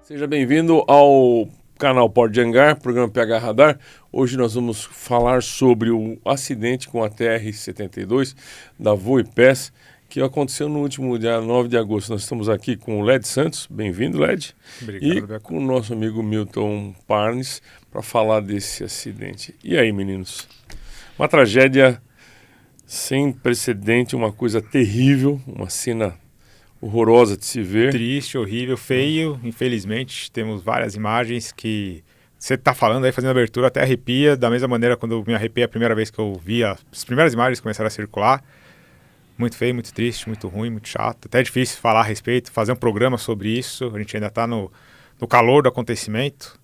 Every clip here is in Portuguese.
Seja bem-vindo ao canal Port de Hangar, programa PH Radar. Hoje nós vamos falar sobre o acidente com a TR-72 da Voe PES, que aconteceu no último dia 9 de agosto. Nós estamos aqui com o Led Santos, bem-vindo, Led. Obrigado, e Beco. com o nosso amigo Milton Parnes para falar desse acidente. E aí, meninos? Uma tragédia sem precedente, uma coisa terrível, uma cena horrorosa de se ver. Triste, horrível, feio, infelizmente. Temos várias imagens que você está falando aí, fazendo abertura, até arrepia, da mesma maneira quando eu me arrepiei a primeira vez que eu vi as primeiras imagens começaram a circular. Muito feio, muito triste, muito ruim, muito chato. Até é difícil falar a respeito, fazer um programa sobre isso. A gente ainda está no calor do acontecimento.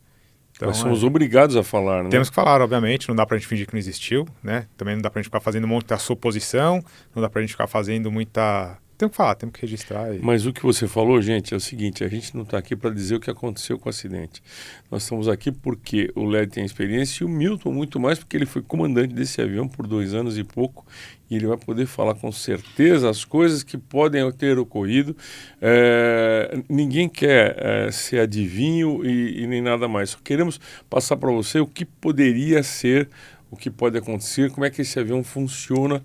Então, Nós somos obrigados a falar, né? Temos que falar, obviamente, não dá pra gente fingir que não existiu, né? Também não dá pra gente ficar fazendo muita suposição, não dá pra gente ficar fazendo muita... Temos que falar, temos que registrar. Mas o que você falou, gente, é o seguinte, a gente não está aqui para dizer o que aconteceu com o acidente. Nós estamos aqui porque o Led tem experiência e o Milton muito mais, porque ele foi comandante desse avião por 2 anos e pouco, e ele vai poder falar com certeza as coisas que podem ter ocorrido. Ninguém quer ser adivinho e nem nada mais. Só queremos passar para você o que poderia ser, o que pode acontecer, como é que esse avião funciona,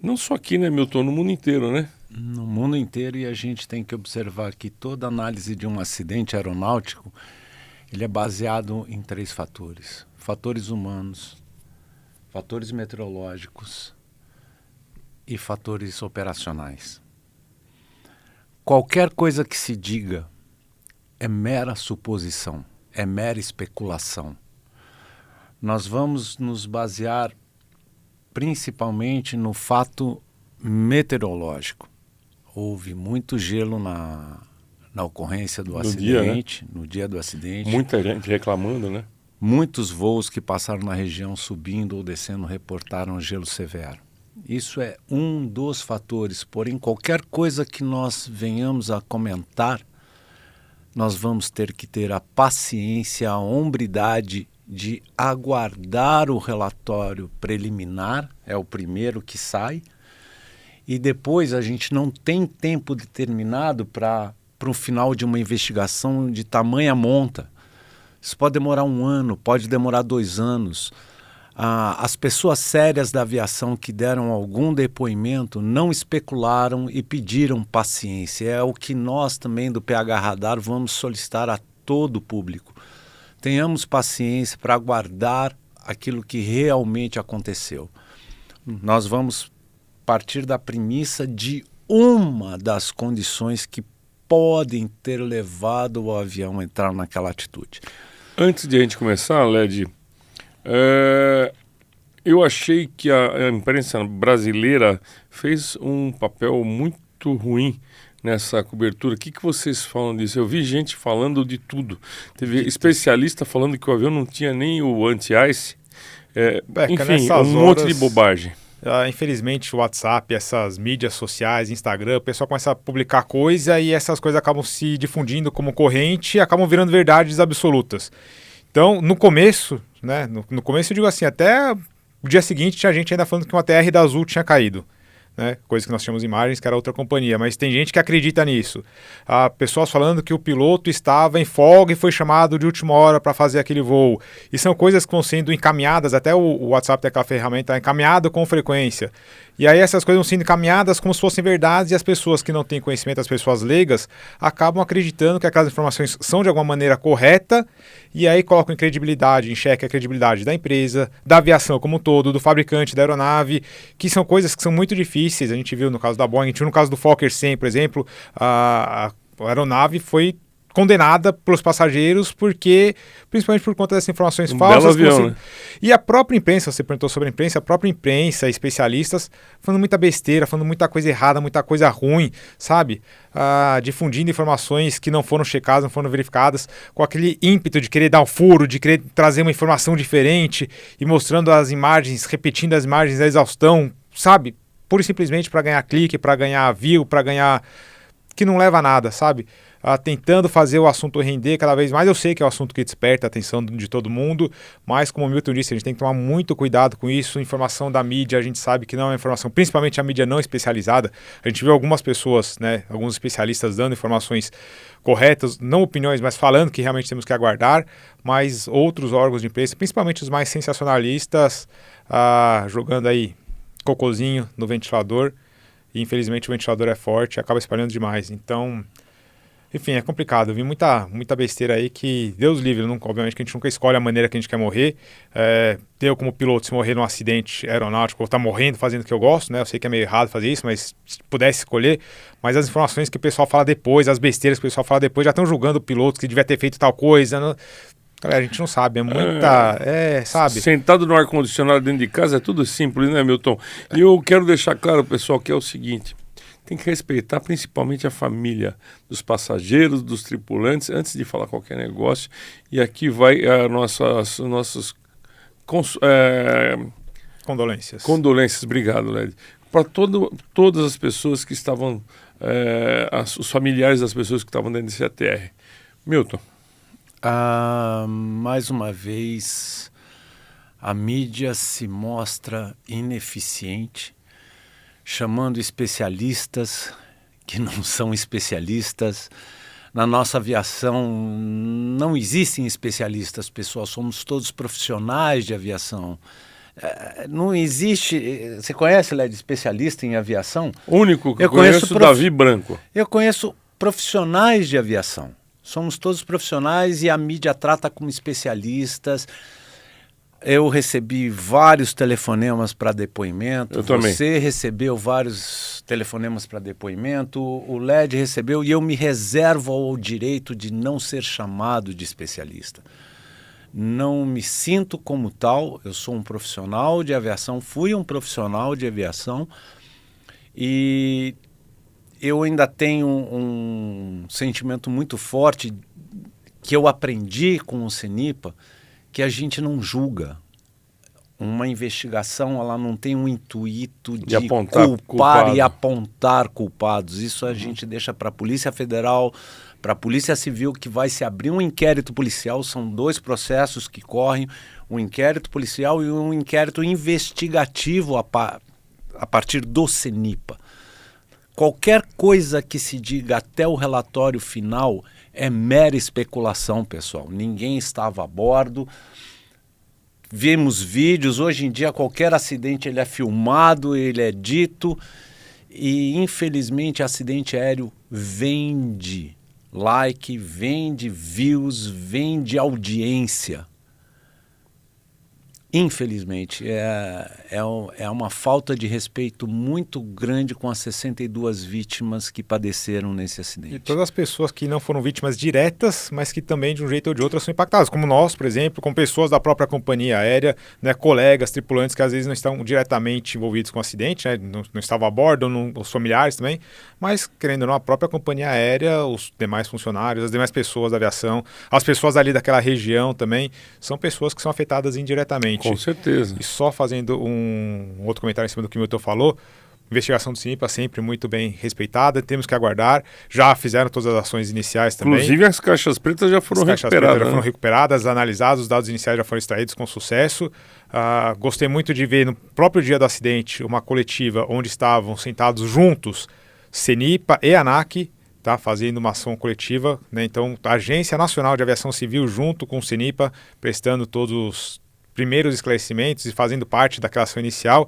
não só aqui, né, Milton, no mundo inteiro, né? No mundo inteiro, e a gente tem que observar que toda análise de um acidente aeronáutico, ele é baseado em 3 fatores. Fatores humanos, fatores meteorológicos e fatores operacionais. Qualquer coisa que se diga é mera suposição, é mera especulação. Nós vamos nos basear principalmente no fato meteorológico. Houve muito gelo na ocorrência do acidente, no dia do acidente. Muita gente reclamando, né? Muitos voos que passaram na região subindo ou descendo reportaram gelo severo. Isso é um dos fatores, porém qualquer coisa que nós venhamos a comentar, nós vamos ter que ter a paciência, a hombridade de aguardar o relatório preliminar, é o primeiro que sai, e depois a gente não tem tempo determinado para o final de uma investigação de tamanha monta. Isso pode demorar 1 ano, pode demorar 2 anos. As pessoas sérias da aviação que deram algum depoimento não especularam e pediram paciência. É o que nós também do PH Radar vamos solicitar a todo o público. Tenhamos paciência para aguardar aquilo que realmente aconteceu. Nós vamos partir da premissa de uma das condições que podem ter levado o avião a entrar naquela atitude. Antes de a gente começar, Led, eu achei que a imprensa brasileira fez um papel muito ruim nessa cobertura. O que vocês falam disso? Eu vi gente falando de tudo. Teve especialista falando que o avião não tinha nem o anti-ice. Enfim, monte de bobagem. Infelizmente o WhatsApp, essas mídias sociais, Instagram, o pessoal começa a publicar coisa e essas coisas acabam se difundindo como corrente e acabam virando verdades absolutas. Então, no começo, né, no começo eu digo assim, até o dia seguinte tinha gente ainda falando que uma TR da Azul tinha caído. Né? Coisa que nós tínhamos imagens que era outra companhia, mas tem gente que acredita nisso. Pessoas falando que o piloto estava em folga e foi chamado de última hora para fazer aquele voo. E são coisas que vão sendo encaminhadas, até o WhatsApp tem aquela ferramenta encaminhado com frequência. E aí essas coisas vão sendo encaminhadas como se fossem verdades e as pessoas que não têm conhecimento, as pessoas leigas, acabam acreditando que aquelas informações são de alguma maneira correta e aí colocam em xeque a credibilidade da empresa, da aviação como um todo, do fabricante da aeronave, que são coisas que são muito difíceis. A gente viu no caso da Boeing, a gente viu no caso do Fokker 100, por exemplo, a aeronave foi condenada pelos passageiros principalmente por conta dessas informações falsas. Belo avião, né? E a própria imprensa, você perguntou sobre a própria imprensa, especialistas, falando muita besteira, falando muita coisa errada, muita coisa ruim, sabe? Difundindo informações que não foram checadas, não foram verificadas, com aquele ímpeto de querer dar o furo, de querer trazer uma informação diferente e mostrando as imagens, repetindo as imagens da exaustão, sabe? Pura e simplesmente para ganhar clique, para ganhar view, para ganhar... que não leva a nada, sabe? tentando fazer o assunto render cada vez mais. Eu sei que é um assunto que desperta a atenção de todo mundo, mas como o Milton disse, a gente tem que tomar muito cuidado com isso. Informação da mídia, a gente sabe que não é informação, principalmente a mídia não especializada. A gente viu algumas pessoas, né, alguns especialistas dando informações corretas, não opiniões, mas falando que realmente temos que aguardar, mas outros órgãos de imprensa, principalmente os mais sensacionalistas, jogando aí cocôzinho no ventilador, e infelizmente o ventilador é forte e acaba espalhando demais. Então, enfim, é complicado. Eu vi muita besteira aí que Deus livre, obviamente que a gente nunca escolhe a maneira que a gente quer morrer. Eu como piloto, se morrer num acidente aeronáutico, ou estar morrendo fazendo o que eu gosto, né? Eu sei que é meio errado fazer isso, mas se pudesse escolher, mas as informações que o pessoal fala depois, as besteiras que o pessoal fala depois, já estão julgando o piloto que devia ter feito tal coisa, né? Galera, a gente não sabe, é muita... sabe? Sentado no ar-condicionado dentro de casa é tudo simples, né, Milton? E eu quero deixar claro, pessoal, que é o seguinte: tem que respeitar principalmente a família dos passageiros, dos tripulantes, antes de falar qualquer negócio. E aqui vai nossas Condolências. Condolências, obrigado, Led. Para todas as pessoas que estavam, os familiares das pessoas que estavam dentro desse ATR. Milton. Mais uma vez, a mídia se mostra ineficiente, chamando especialistas que não são especialistas. Na nossa aviação não existem especialistas, pessoal, somos todos profissionais de aviação. Não existe... Você conhece, Led, especialista em aviação? O único que eu conheço, Davi Branco. Eu conheço profissionais de aviação. Somos todos profissionais e a mídia trata como especialistas. Eu recebi vários telefonemas para depoimento. Eu também. Você recebeu vários telefonemas para depoimento. O LED recebeu e eu me reservo ao direito de não ser chamado de especialista. Não me sinto como tal. Eu sou um profissional de aviação, fui um profissional de aviação e eu ainda tenho um sentimento muito forte que eu aprendi com o CENIPA, que a gente não julga. Uma investigação, ela não tem um intuito de apontar culpar e apontar culpados. Isso a gente deixa para a Polícia Federal, para a Polícia Civil, que vai se abrir um inquérito policial. São 2 processos que correm, um inquérito policial e um inquérito investigativo a partir do CENIPA. Qualquer coisa que se diga até o relatório final é mera especulação, pessoal. Ninguém estava a bordo. Vimos vídeos. Hoje em dia, qualquer acidente ele é filmado, ele é dito. E, infelizmente, acidente aéreo vende like, vende views, vende audiência. Infelizmente, é uma falta de respeito muito grande com as 62 vítimas que padeceram nesse acidente. E todas as pessoas que não foram vítimas diretas, mas que também, de um jeito ou de outro, são impactadas, como nós, por exemplo, com pessoas da própria companhia aérea, né, colegas, tripulantes que às vezes não estão diretamente envolvidos com o acidente, né, não estavam a bordo, os familiares também, mas, querendo ou não, a própria companhia aérea, os demais funcionários, as demais pessoas da aviação, as pessoas ali daquela região também, são pessoas que são afetadas indiretamente. Com certeza. E só fazendo um outro comentário em cima do que o Milton falou, investigação do CENIPA sempre muito bem respeitada, temos que aguardar, já fizeram todas as ações iniciais também. Inclusive as caixas pretas já foram recuperadas. Já foram recuperadas, analisadas, os dados iniciais já foram extraídos com sucesso. Gostei muito de ver no próprio dia do acidente uma coletiva onde estavam sentados juntos CENIPA e ANAC, tá, fazendo uma ação coletiva, né? Então a Agência Nacional de Aviação Civil junto com o CENIPA, prestando todos os primeiros esclarecimentos e fazendo parte daquela ação inicial.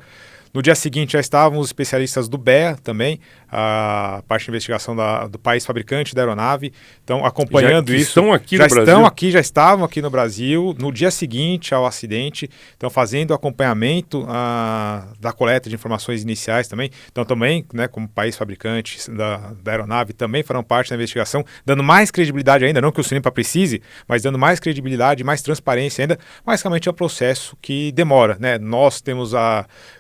No dia seguinte já estavam os especialistas do BEA também, a parte de investigação do país fabricante da aeronave, então acompanhando isso. Estão aqui no Brasil. Já estavam aqui no Brasil, no dia seguinte ao acidente, então fazendo acompanhamento da coleta de informações iniciais também. Então também, né, como país fabricante da aeronave, também farão parte da investigação, dando mais credibilidade ainda, não que o CENIPA precise, mas dando mais credibilidade, mais transparência ainda, mas realmente é um processo que demora, né? Nós temos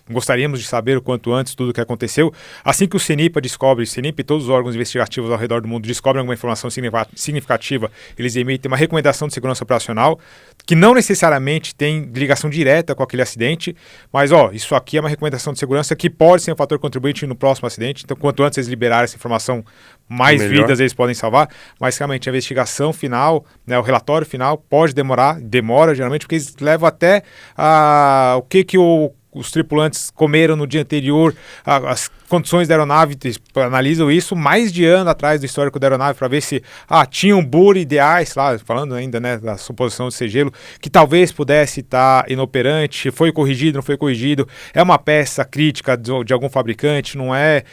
gostaríamos gostaríamos de saber o quanto antes tudo o que aconteceu. Assim que o CENIPA descobre, CENIPA e todos os órgãos investigativos ao redor do mundo descobrem alguma informação significativa, eles emitem uma recomendação de segurança operacional, que não necessariamente tem ligação direta com aquele acidente, mas isso aqui é uma recomendação de segurança que pode ser um fator contribuinte no próximo acidente. Então, quanto antes eles liberarem essa informação, mais vidas eles podem salvar. Mas realmente a investigação final, né, o relatório final pode demora geralmente, porque eles levam até o que os tripulantes comeram no dia anterior, as condições da aeronave, analisam isso mais de ano atrás do histórico da aeronave para ver se tinham bure ideais, lá, falando ainda, né, da suposição de ser gelo, que talvez pudesse estar inoperante, foi corrigido, não foi corrigido, é uma peça crítica de algum fabricante, não é?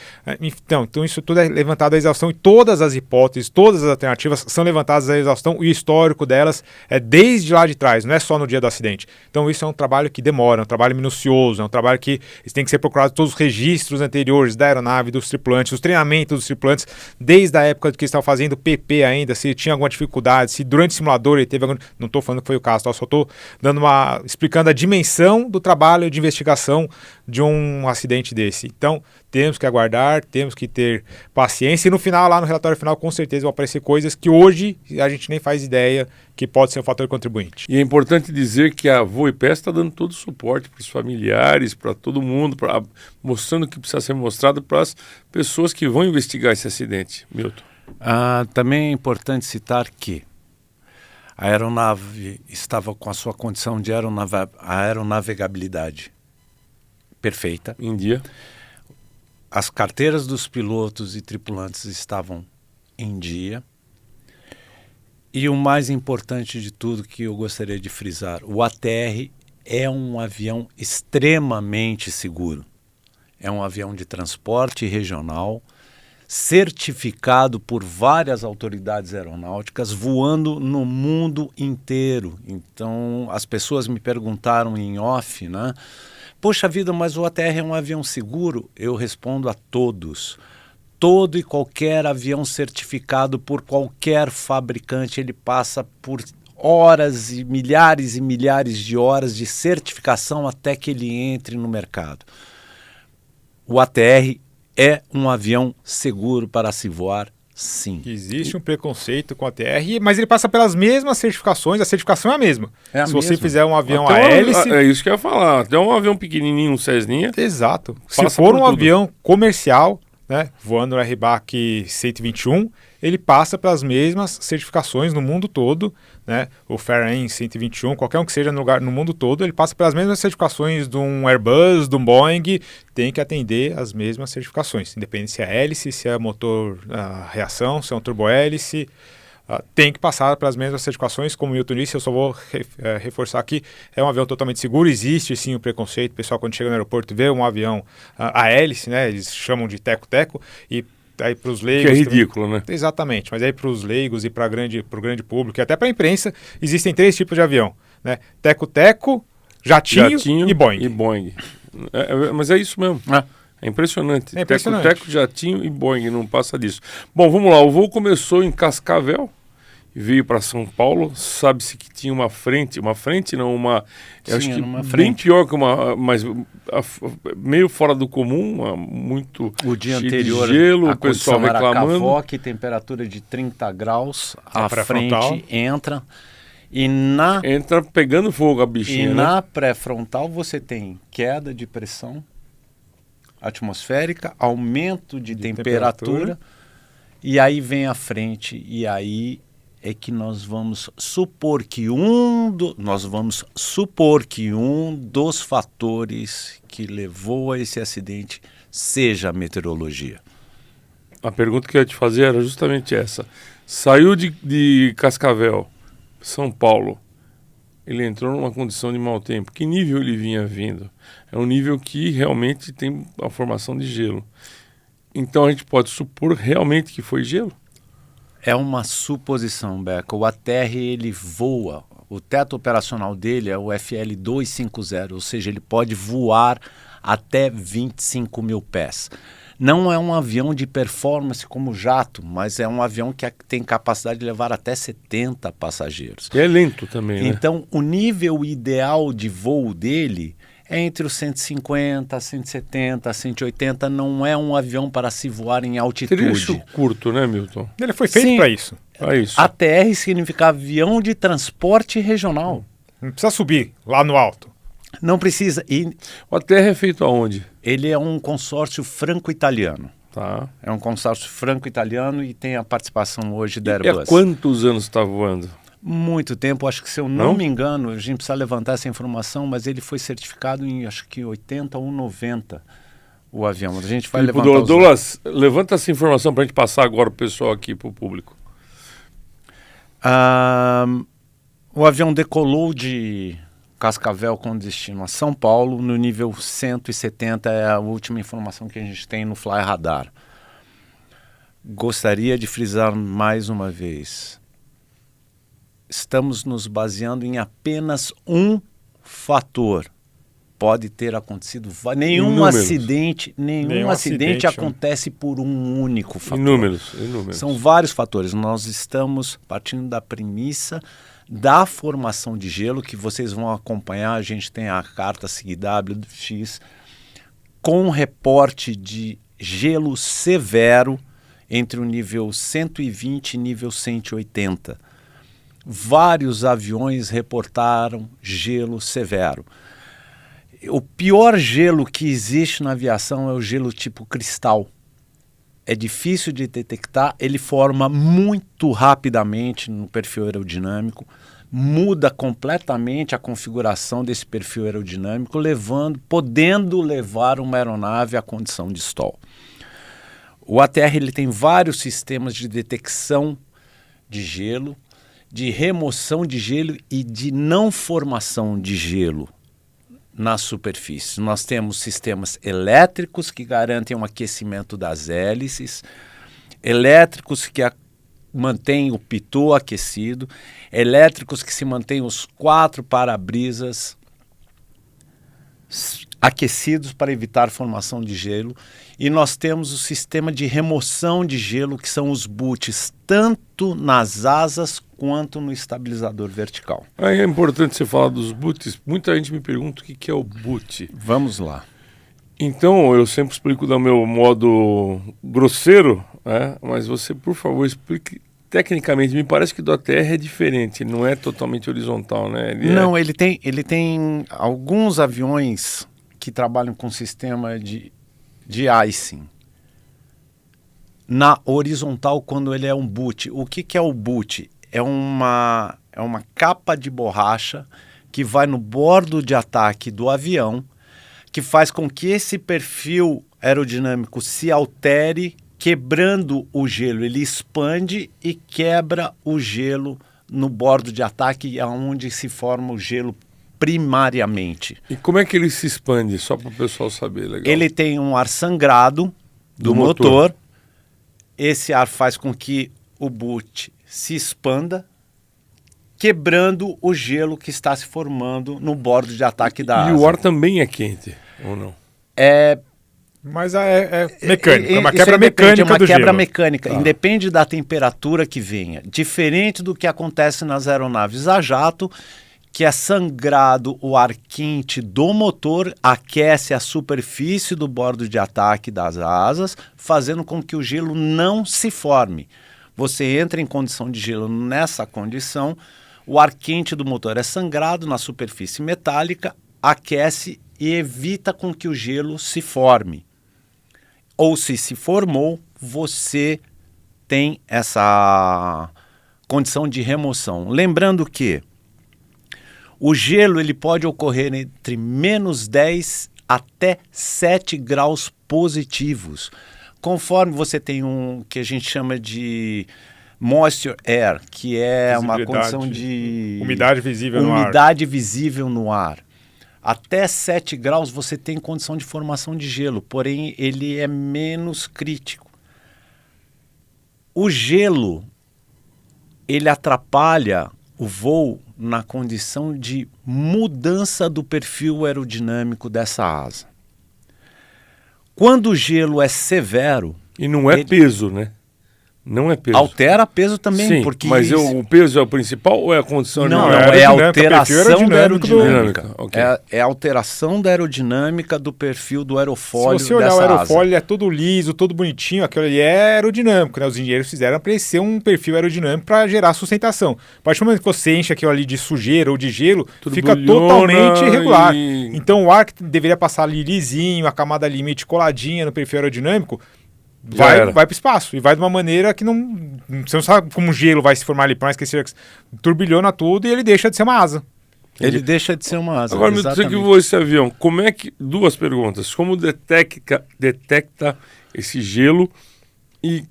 Então isso tudo é levantado à exaustão e todas as hipóteses, todas as alternativas são levantadas à exaustão e o histórico delas é desde lá de trás, não é só no dia do acidente. Então isso é um trabalho que demora, é um trabalho minucioso, é um trabalho que tem que ser procurado todos os registros anteriores da aeronave, dos tripulantes, os treinamentos dos tripulantes, desde a época que eles estavam fazendo PP ainda, se tinha alguma dificuldade, se durante o simulador ele teve algum... Não estou falando que foi o caso, só estou explicando a dimensão do trabalho de investigação de um acidente desse. Então, temos que aguardar, temos que ter paciência e no final, lá no relatório final, com certeza vão aparecer coisas que hoje a gente nem faz ideia que pode ser um fator contribuinte. E é importante dizer que a VoiPes está dando todo o suporte para os familiares, para todo mundo, mostrando o que precisa ser mostrado para as pessoas que vão investigar esse acidente. Milton. Também é importante citar que a aeronave estava com a sua condição de aeronavegabilidade perfeita. Em dia. As carteiras dos pilotos e tripulantes estavam em dia. E o mais importante de tudo que eu gostaria de frisar, o ATR é um avião extremamente seguro. É um avião de transporte regional, certificado por várias autoridades aeronáuticas, voando no mundo inteiro. Então, as pessoas me perguntaram em off, né? Poxa vida, mas o ATR é um avião seguro? Eu respondo a todos. Todo e qualquer avião certificado por qualquer fabricante, ele passa por horas e milhares de horas de certificação até que ele entre no mercado. O ATR é um avião seguro para se voar, sim. Existe um preconceito com o ATR, mas ele passa pelas mesmas certificações, a certificação é a mesma. Se você fizer um avião a hélice... É isso que eu ia falar, até um avião pequenininho, um Cessninha... Exato. Se for um avião comercial, né, voando no RBAC 121, ele passa pelas mesmas certificações no mundo todo, né? O FAR-AIM 121, qualquer um que seja no mundo todo, ele passa pelas mesmas certificações de um Airbus, de um Boeing, tem que atender as mesmas certificações, independente se é hélice, se é motor reação, se é um turbohélice, tem que passar pelas mesmas certificações. Como o Milton disse, eu só vou reforçar aqui, é um avião totalmente seguro, existe sim o preconceito, o pessoal quando chega no aeroporto vê um avião a hélice, né? Eles chamam de teco-teco, e aí para os leigos... Que é ridículo, né? Exatamente, mas aí para os leigos e para o grande público, e até para a imprensa, existem 3 tipos de avião, né? Teco-teco, jatinho e Boeing. Mas é isso mesmo. É impressionante. É impressionante. Teco, jatinho e Boeing, não passa disso. Bom, vamos lá, o voo começou em Cascavel, veio para São Paulo, sabe-se que tinha uma frente não, acho que uma bem frente. pior que mas meio fora do comum, muito o dia cheio anterior, de gelo, a o pessoal reclamando. Cavoque, temperatura de 30 graus, a pré-frontal frente entra pegando fogo a bichinha, e né? na pré-frontal você tem queda de pressão atmosférica, aumento de temperatura, e aí vem a frente, e aí é que nós vamos supor que um dos fatores que levou a esse acidente seja a meteorologia. A pergunta que eu ia te fazer era justamente essa. Saiu de Cascavel, São Paulo, ele entrou numa condição de mau tempo. Que nível ele vinha vindo? É um nível que realmente tem a formação de gelo. Então a gente pode supor realmente que foi gelo? É uma suposição, Beca. O ATR ele voa. O teto operacional dele é o FL 250, ou seja, ele pode voar até 25 mil pés. Não é um avião de performance como jato, mas é um avião que tem capacidade de levar até 70 passageiros. E é lento também, né? Então, o nível ideal de voo dele é entre os 150, 170, 180, não é um avião para se voar em altitude. Trecho curto, né, Milton? Ele foi feito para isso. É isso. ATR significa avião de transporte regional. Não precisa subir lá no alto. Não precisa. E O ATR é feito aonde? ele é um consórcio franco-italiano. Tá. É um consórcio franco-italiano e tem a participação hoje da E há Airbus. quantos anos está voando? Muito tempo, acho que se eu não me engano, a gente precisa levantar essa informação, mas ele foi certificado em acho que 80 ou 90 o avião. A gente vai levantar Douglas, levanta essa informação para a gente passar agora o pessoal aqui para o público. O avião decolou de Cascavel com destino a São Paulo no nível 170, é a última informação que a gente tem no Fly Radar. Gostaria de frisar mais uma vez. Estamos nos baseando em apenas um fator. Pode ter acontecido nenhum acidente acontece por um único fator. Inúmeros. São vários fatores. Nós estamos partindo da premissa da formação de gelo, que vocês vão acompanhar. A gente tem a carta SIGWX com reporte de gelo severo entre o nível 120 e nível 180. Vários aviões reportaram gelo severo. O pior gelo que existe na aviação é o gelo tipo cristal. É difícil de detectar, ele forma muito rapidamente no perfil aerodinâmico, muda completamente a configuração desse perfil aerodinâmico, podendo levar uma aeronave à condição de stall. O ATR ele tem vários sistemas de detecção de gelo, de remoção de gelo e de não formação de gelo na superfície. Nós temos sistemas elétricos que garantem um aquecimento das hélices, elétricos que mantêm o pitô aquecido, elétricos que se mantêm os 4 para-brisas aquecidos para evitar formação de gelo, e nós temos o sistema de remoção de gelo, que são os boots, tanto nas asas quanto no estabilizador vertical. Aí é importante você falar dos boots. Muita gente me pergunta o que é o boot. Vamos lá. Então, eu sempre explico do meu modo grosseiro, né? Mas você, por favor, explique tecnicamente. Me parece que do ATR é diferente, não é totalmente horizontal, né? Ele tem alguns aviões que trabalham com sistema de icing. Na horizontal, quando ele é um boot. O que é o boot? É uma capa de borracha que vai no bordo de ataque do avião, que faz com que esse perfil aerodinâmico se altere, quebrando o gelo. Ele expande e quebra o gelo no bordo de ataque, onde se forma o gelo primariamente. E como é que ele se expande? Só para o pessoal saber. Legal. Ele tem um ar sangrado do motor. Esse ar faz com que o boot se expanda, quebrando o gelo que está se formando no bordo de ataque da asa. E o ar também é quente, ou não? Mas é mecânico, é uma quebra mecânica do gelo. É uma quebra mecânica, independe da temperatura que venha. Diferente do que acontece nas aeronaves a jato, que é sangrado o ar quente do motor, aquece a superfície do bordo de ataque das asas, fazendo com que o gelo não se forme. Você entra em condição de gelo nessa condição, o ar quente do motor é sangrado na superfície metálica, aquece e evita com que o gelo se forme. Ou se formou, você tem essa condição de remoção. Lembrando que o gelo ele pode ocorrer entre menos 10 até 7 graus positivos, conforme você tem um que a gente chama de moisture air, que é uma condição de umidade visível no ar. Até 7 graus você tem condição de formação de gelo, porém ele é menos crítico. O gelo, ele atrapalha o voo na condição de mudança do perfil aerodinâmico dessa asa. Quando o gelo é severo... E não é peso, né? Não é peso. Altera peso também, Sim, porque... mas o peso é o principal ou é a condição Não, aerodinâmica? é a alteração da aerodinâmica. aerodinâmica. Okay. É a alteração da aerodinâmica do perfil do aerofólio. Se você olhar o aerofólio, ele é todo liso, todo bonitinho, aquilo ali é aerodinâmico, né? Os engenheiros fizeram para ele ser um perfil aerodinâmico para gerar sustentação. A partir do momento que você enche aquilo ali de sujeira ou de gelo, fica totalmente irregular. Então o ar que deveria passar ali lisinho, a camada limite coladinha no perfil aerodinâmico, vai para o espaço e vai de uma maneira que você não sabe como o gelo vai se formar ali, por mais que seja turbilhona tudo e ele deixa de ser uma asa. Ele deixa de ser uma asa. Agora, você que voa esse avião, como é que... Duas perguntas. Como detecta esse gelo e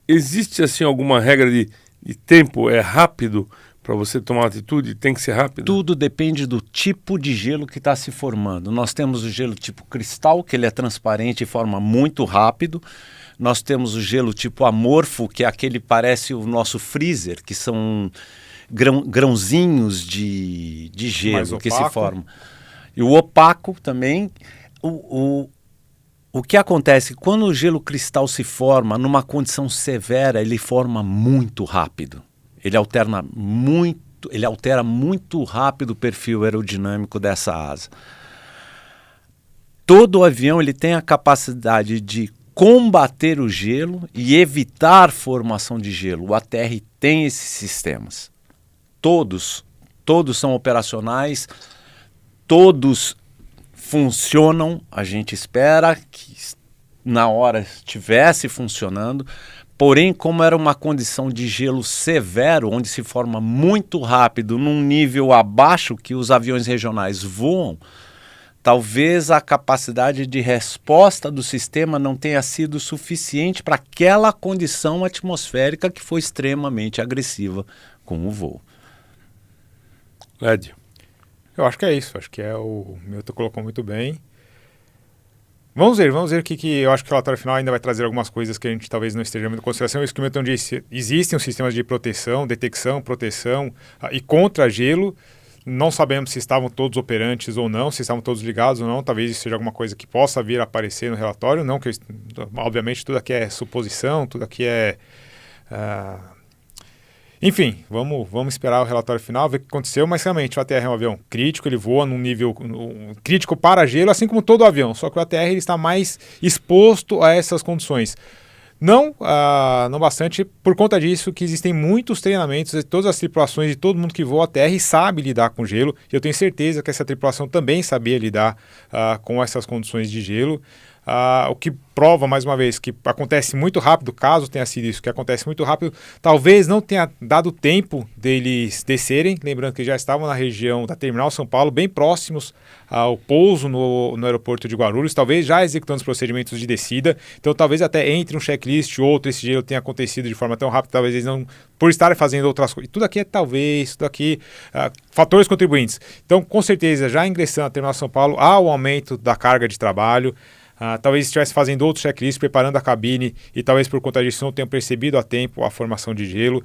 existe, assim, alguma regra de tempo? É rápido para você tomar uma atitude? Tem que ser rápido? Tudo depende do tipo de gelo que está se formando. Nós temos o gelo tipo cristal, que ele é transparente e forma muito rápido. Nós temos o gelo tipo amorfo, que é aquele que parece o nosso freezer, que são grãozinhos de gelo que se formam. E o opaco também. O que acontece? Quando o gelo cristal se forma, numa condição severa, ele forma muito rápido. Ele altera muito rápido o perfil aerodinâmico dessa asa. Todo avião ele tem a capacidade de combater o gelo e evitar formação de gelo. O ATR tem esses sistemas. Todos são operacionais, todos funcionam. A gente espera que na hora estivesse funcionando. Porém, como era uma condição de gelo severo, onde se forma muito rápido, num nível abaixo que os aviões regionais voam, talvez a capacidade de resposta do sistema não tenha sido suficiente para aquela condição atmosférica que foi extremamente agressiva com o voo. Lédio. Eu acho que é isso. Acho que o Milton colocou muito bem. Vamos ver o que eu acho que o relatório final ainda vai trazer algumas coisas que a gente talvez não esteja muito em consideração. Isso que o Milton disse, existem os sistemas de proteção, detecção, proteção e contra-gelo. Não sabemos se estavam todos operantes ou não, se estavam todos ligados ou não. Talvez isso seja alguma coisa que possa vir a aparecer no relatório. Não que obviamente tudo aqui é suposição, tudo aqui é... Enfim, vamos esperar o relatório final, ver o que aconteceu, mas realmente o ATR é um avião crítico, ele voa num nível crítico para gelo, assim como todo avião, só que o ATR ele está mais exposto a essas condições. Não bastante, por conta disso que existem muitos treinamentos, todas as tripulações de todo mundo que voa ATR sabe lidar com gelo, e eu tenho certeza que essa tripulação também sabia lidar com essas condições de gelo. O que prova, mais uma vez, que acontece muito rápido, caso tenha sido isso, que acontece muito rápido, talvez não tenha dado tempo deles descerem, lembrando que já estavam na região da Terminal São Paulo, bem próximos ao pouso no aeroporto de Guarulhos, talvez já executando os procedimentos de descida, então talvez até entre um checklist e outro, esse gelo tenha acontecido de forma tão rápida, talvez eles não, por estarem fazendo outras coisas, tudo aqui é talvez, tudo aqui, fatores contribuintes. Então, com certeza, já ingressando na Terminal São Paulo, há o aumento da carga de trabalho. Talvez estivesse fazendo outros checklists, preparando a cabine e talvez por conta disso não tenham percebido a tempo a formação de gelo.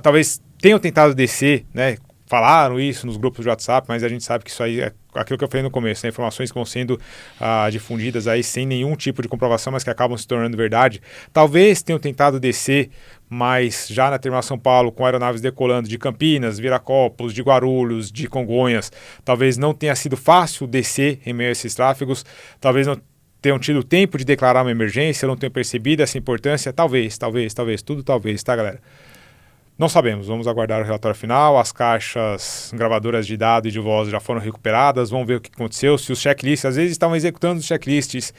Talvez tenham tentado descer, né? Falaram isso nos grupos de WhatsApp, mas a gente sabe que isso aí é aquilo que eu falei no começo, né? Informações que vão sendo difundidas aí sem nenhum tipo de comprovação, mas que acabam se tornando verdade. Talvez tenham tentado descer, mas já na Terminal São Paulo, com aeronaves decolando de Campinas, Viracopos, de Guarulhos, de Congonhas, talvez não tenha sido fácil descer em meio a esses tráfegos, talvez não tenham tido tempo de declarar uma emergência, não tenham percebido essa importância, talvez, tudo talvez, tá, galera? Não sabemos, vamos aguardar o relatório final, as caixas gravadoras de dados e de voz já foram recuperadas, vamos ver o que aconteceu, se os checklists, às vezes estavam executando os checklists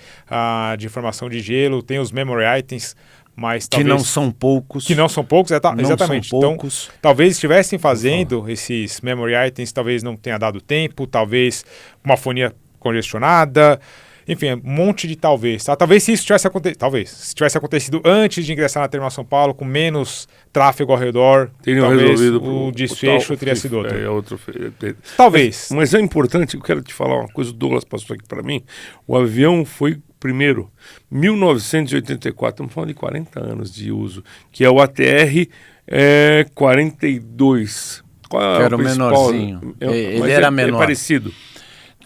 de informação de gelo, tem os memory items, mas talvez... Que não são poucos. Exatamente. São poucos. Então, talvez estivessem fazendo esses memory items, talvez não tenha dado tempo, talvez uma fonia congestionada... Enfim, um monte de talvez. Tá? Talvez se isso tivesse acontecido antes de ingressar na Terminal São Paulo, com menos tráfego ao redor, talvez o desfecho teria sido outro. Talvez. Mas é importante, eu quero te falar uma coisa, o Douglas passou aqui para mim. O avião foi primeiro, 1984, estamos falando de 40 anos de uso, que é o ATR 42. Qual é o principal? Menorzinho. Ele era menor. É parecido.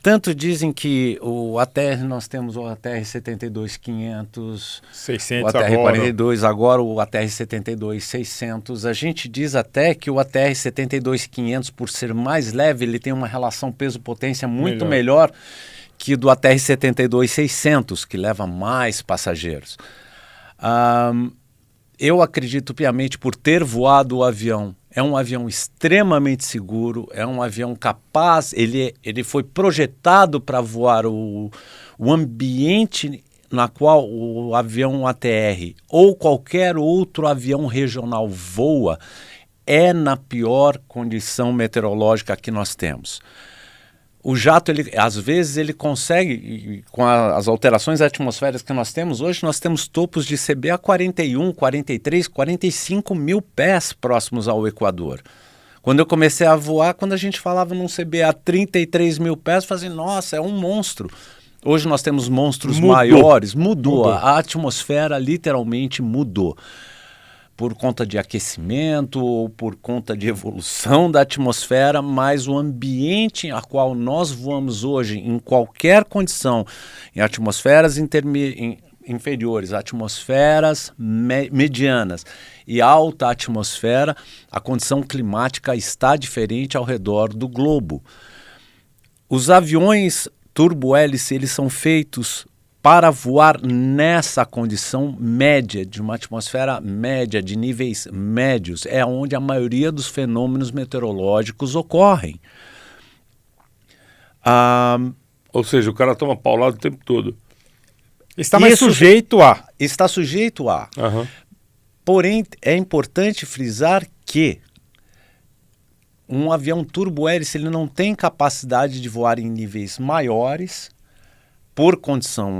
Tanto dizem que o ATR, nós temos o ATR 72-500, 600 o ATR agora. 42, agora o ATR 72-600. A gente diz até que o ATR 72-500, por ser mais leve, ele tem uma relação peso-potência muito melhor que do ATR 72-600, que leva mais passageiros. Eu acredito piamente, por ter voado o avião, é um avião extremamente seguro, é um avião capaz, ele foi projetado para voar o ambiente na qual o avião ATR ou qualquer outro avião regional voa, é na pior condição meteorológica que nós temos. O jato, às vezes, ele consegue, com as alterações atmosféricas que nós temos, hoje nós temos topos de CBA 41, 43, 45 mil pés próximos ao Equador. Quando eu comecei a voar, quando a gente falava num CBA 33 mil pés, eu falei assim, nossa, é um monstro. Hoje nós temos monstros maiores, mudou. A atmosfera literalmente mudou. Por conta de aquecimento ou por conta de evolução da atmosfera, mas o ambiente a qual nós voamos hoje, em qualquer condição, em atmosferas inferiores, atmosferas medianas e alta atmosfera, a condição climática está diferente ao redor do globo. Os aviões turbo-hélice, eles são feitos para voar nessa condição média, de uma atmosfera média, de níveis médios, é onde a maioria dos fenômenos meteorológicos ocorrem. Ou seja, o cara toma paulado o tempo todo. Está mais sujeito a. Está sujeito a. Uhum. Porém, é importante frisar que um avião turbo-hélice ele não tem capacidade de voar em níveis maiores, por condição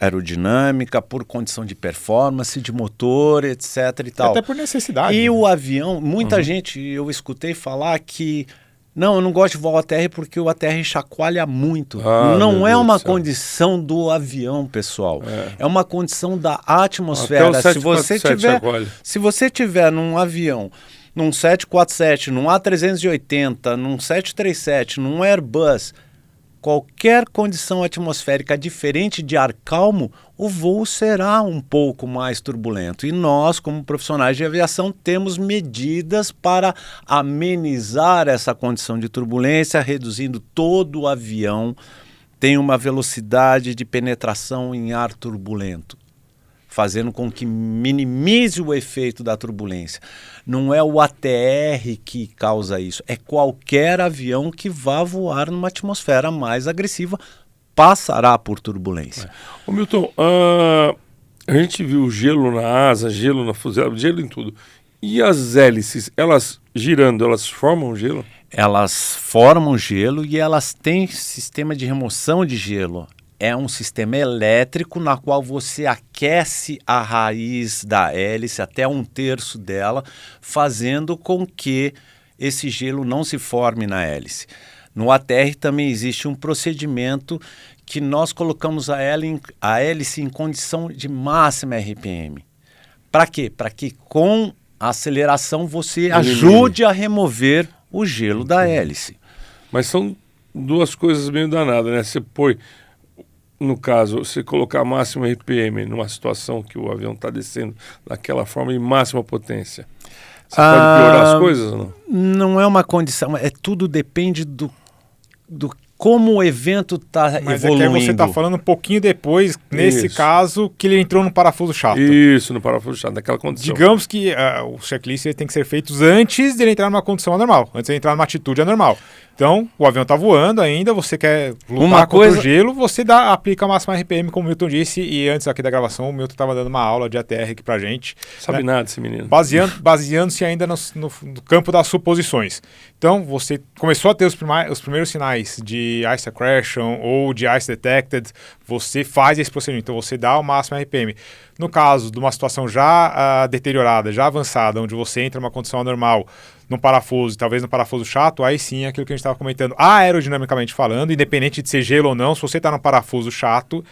aerodinâmica, por condição de performance, de motor, etc. e tal. Até por necessidade. E o avião, muita gente, eu escutei falar que não, eu não gosto de voar o ATR porque o ATR chacoalha muito. Não é uma condição do avião, pessoal. É uma condição da atmosfera. Se você tiver num avião, num 747, num A380, num 737, num Airbus, qualquer condição atmosférica diferente de ar calmo, o voo será um pouco mais turbulento. E nós, como profissionais de aviação, temos medidas para amenizar essa condição de turbulência, reduzindo todo o avião tem uma velocidade de penetração em ar turbulento, fazendo com que minimize o efeito da turbulência. Não é o ATR que causa isso, é qualquer avião que vá voar numa atmosfera mais agressiva passará por turbulência. Ô Milton, a gente viu gelo na asa, gelo na fuselagem, gelo em tudo. E as hélices, elas girando, elas formam gelo? Elas formam gelo e elas têm sistema de remoção de gelo. É um sistema elétrico na qual você aquece a raiz da hélice até 1/3 dela, fazendo com que esse gelo não se forme na hélice. No ATR também existe um procedimento que nós colocamos a hélice em condição de máxima RPM. Para quê? Para que com a aceleração você ajude a remover o gelo da hélice. Mas são duas coisas meio danadas, né? Você põe... No caso, você colocar máximo RPM numa situação que o avião está descendo daquela forma em máxima potência, você pode piorar as coisas ou não? Não é uma condição, tudo depende do como o evento está evoluindo. Mas você está falando um pouquinho depois, nesse caso, que ele entrou no parafuso chato. Isso, no parafuso chato, naquela condição. Digamos que o checklist tem que ser feito antes de ele entrar numa condição anormal, antes de ele entrar numa atitude anormal. Então, o avião está voando ainda, você quer lutar contra o gelo, você aplica a máxima RPM, como o Milton disse, e antes aqui da gravação, o Milton estava dando uma aula de ATR aqui pra gente. Sabe nada esse menino. Baseando-se ainda no campo das suposições. Então, você começou a ter os primeiros sinais de ice accretion ou de ice detected, você faz esse procedimento, então você dá o máximo RPM. No caso de uma situação já deteriorada, já avançada, onde você entra numa condição anormal, num parafuso, talvez no parafuso chato, aí sim é aquilo que a gente estava comentando. Aerodinamicamente falando, independente de ser gelo ou não, se você está no parafuso chato,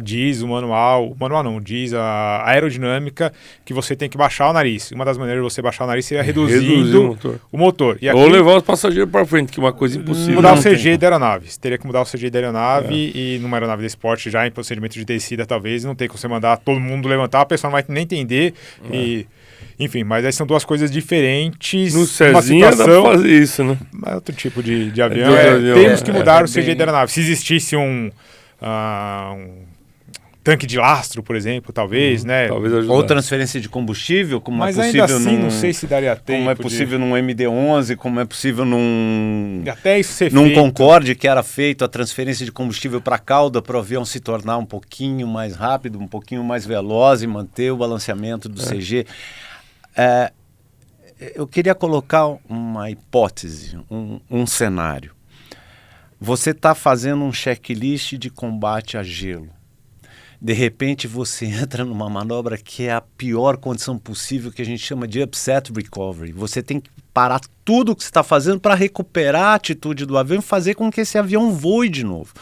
diz diz a aerodinâmica que você tem que baixar o nariz. Uma das maneiras de você baixar o nariz seria reduzindo o motor. E aqui, ou levar os passageiros para frente, que é uma coisa impossível. Mudar o CG da aeronave. Você teria que mudar o CG da aeronave e numa aeronave de esporte, já em procedimento de descida, talvez, não tem como você mandar todo mundo levantar, a pessoa não vai nem entender. Enfim, mas aí são duas coisas diferentes. No Cezinha dá pra fazer isso, né? É outro tipo de avião. avião, Temos que mudar o CG bem... da aeronave. Se existisse um tanque de lastro, por exemplo, talvez, né? Talvez ajude. Ou transferência de combustível, como mas é possível ainda assim, não sei se daria tempo. Como é possível num MD-11, como é possível num... Até isso ser num feito. Concorde, que era feito a transferência de combustível para a cauda, para o avião se tornar um pouquinho mais rápido, um pouquinho mais veloz e manter o balanceamento do CG. Eu queria colocar uma hipótese, um cenário. Você está fazendo um checklist de combate a gelo. De repente você entra numa manobra que é a pior condição possível, que a gente chama de upset recovery. Você tem que parar tudo o que você está fazendo para recuperar a atitude do avião e fazer com que esse avião voe de novo.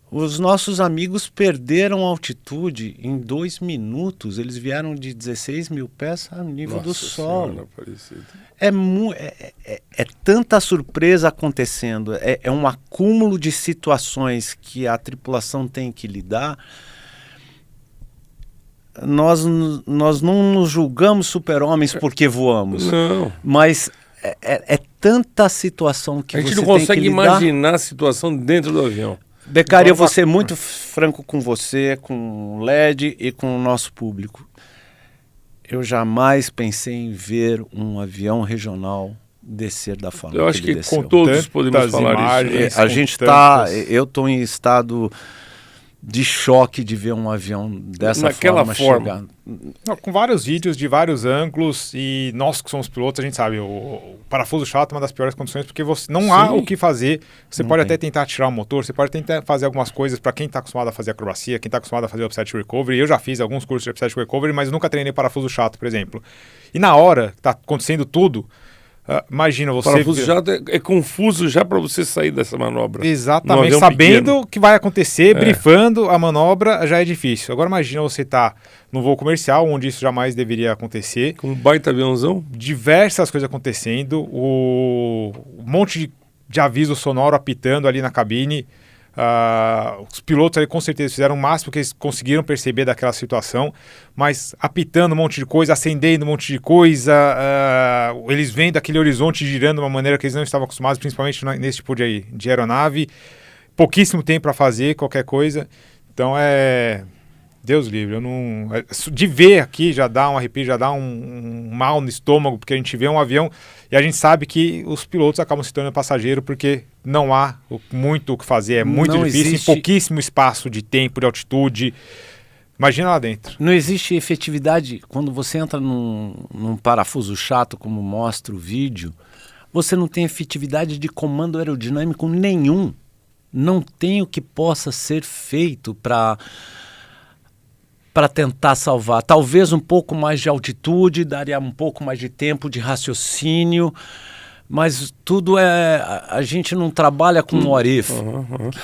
Os nossos amigos perderam altitude em 2 minutos. Eles vieram de 16 mil pés ao nível do solo. É tanta surpresa acontecendo. É um acúmulo de situações que a tripulação tem que lidar. Nós não nos julgamos super-homens porque voamos. Não. Mas é tanta situação que você tem que lidar. A gente não consegue imaginar a situação dentro do avião. Becari, eu vou ser muito franco com você, com o LED e com o nosso público. Eu jamais pensei em ver um avião regional descer da forma que ele desceu. Eu acho que com todos podemos falar isso. A gente está... Eu estou em estado de choque de ver um avião dessa forma chegar. Não, com vários vídeos de vários ângulos, e nós que somos pilotos, a gente sabe, o parafuso chato é uma das piores condições, porque você não há o que fazer. Você pode até tentar tirar o motor, você pode tentar fazer algumas coisas para quem está acostumado a fazer acrobacia, quem está acostumado a fazer upset recovery. Eu já fiz alguns cursos de upset recovery, mas nunca treinei parafuso chato, por exemplo. E na hora que está acontecendo tudo, imagina você... Parafuso chato é confuso já para você sair dessa manobra. Exatamente, sabendo o que vai acontecer, brifando a manobra, já é difícil. Agora imagina você estar no voo comercial, onde isso jamais deveria acontecer. Com um baita aviãozão. Diversas coisas acontecendo, um monte de aviso sonoro apitando ali na cabine. Os pilotos ali com certeza fizeram o máximo que eles conseguiram perceber daquela situação, mas apitando um monte de coisa, acendendo um monte de coisa, eles vendo aquele horizonte girando de uma maneira que eles não estavam acostumados, principalmente nesse tipo de aeronave. Pouquíssimo tempo para fazer qualquer coisa. Então Deus livre, eu não... De ver aqui já dá um arrepio, já dá um mal no estômago, porque a gente vê um avião e a gente sabe que os pilotos acabam se tornando passageiro porque não há muito o que fazer, é muito difícil, em pouquíssimo espaço de tempo, de altitude. Imagina lá dentro. Não existe efetividade quando você entra num parafuso chato, como mostra o vídeo, você não tem efetividade de comando aerodinâmico nenhum. Não tem o que possa ser feito para tentar salvar. Talvez um pouco mais de altitude, daria um pouco mais de tempo de raciocínio, mas tudo a gente não trabalha com um what if.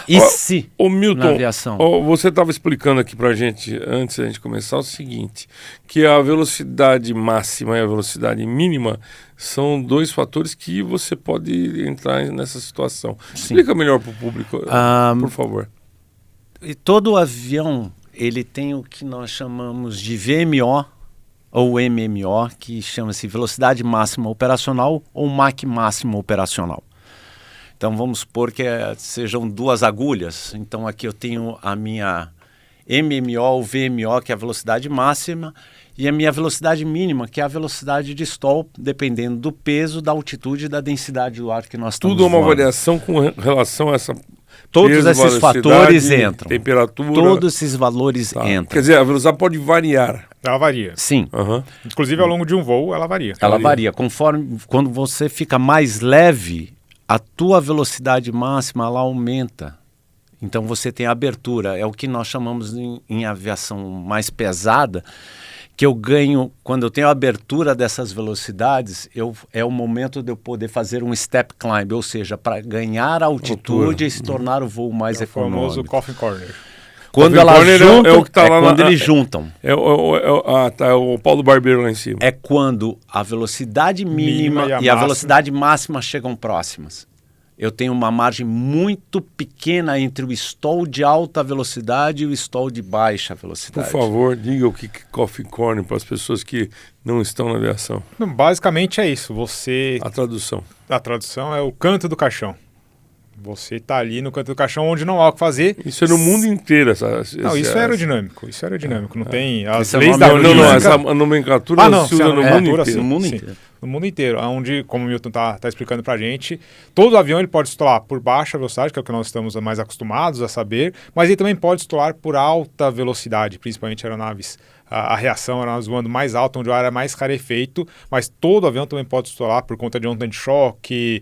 E se Milton, na aviação? Você estava explicando aqui para a gente, antes da gente começar, o seguinte, que a velocidade máxima e a velocidade mínima são dois fatores que você pode entrar nessa situação. Sim. Explica melhor para o público, por favor. E todo avião, ele tem o que nós chamamos de VMO ou MMO, que chama-se velocidade máxima operacional ou Mach máximo operacional. Então vamos supor que sejam duas agulhas. Então aqui eu tenho a minha MMO ou VMO, que é a velocidade máxima, e a minha velocidade mínima, que é a velocidade de stall, dependendo do peso, da altitude e da densidade do ar que nós estamos voando. Tudo é uma voando. variação com relação a essa... Todos esses fatores entram. Temperatura. Todos esses valores entram. Quer dizer, a velocidade pode variar. Ela varia. Sim. Inclusive, ao longo de um voo, ela varia. Ela varia. Conforme, quando você fica mais leve, a tua velocidade máxima ela aumenta. Então, você tem abertura. É o que nós chamamos em aviação mais pesada, que eu ganho, quando eu tenho a abertura dessas velocidades, é o momento de eu poder fazer um step climb, ou seja, para ganhar altitude e se tornar o voo mais econômico. O famoso coffin corner. Quando elas juntam, quando eles juntam. É o Paulo Barbeiro lá em cima. É quando a velocidade mínima e a velocidade máxima chegam próximas. Eu tenho uma margem muito pequena entre o stall de alta velocidade e o stall de baixa velocidade. Por favor, diga o que é coffin corner para as pessoas que não estão na aviação. Basicamente é isso. A tradução. A tradução é o canto do caixão. Você está ali no canto do caixão onde não há o que fazer. Isso é no mundo inteiro. Isso é aerodinâmico. Isso é aerodinâmico. Não tem as Isso leis é da uma Não, essa nomenclatura se usa no mundo inteiro. No mundo inteiro. No mundo inteiro, onde, como o Milton tá explicando pra gente, todo avião ele pode destolar por baixa velocidade, que é o que nós estamos mais acostumados a saber, mas ele também pode destolar por alta velocidade, principalmente aeronaves. A reação era voando mais alto, onde o ar é mais rarefeito, mas todo avião também pode estourar por conta de onda de choque,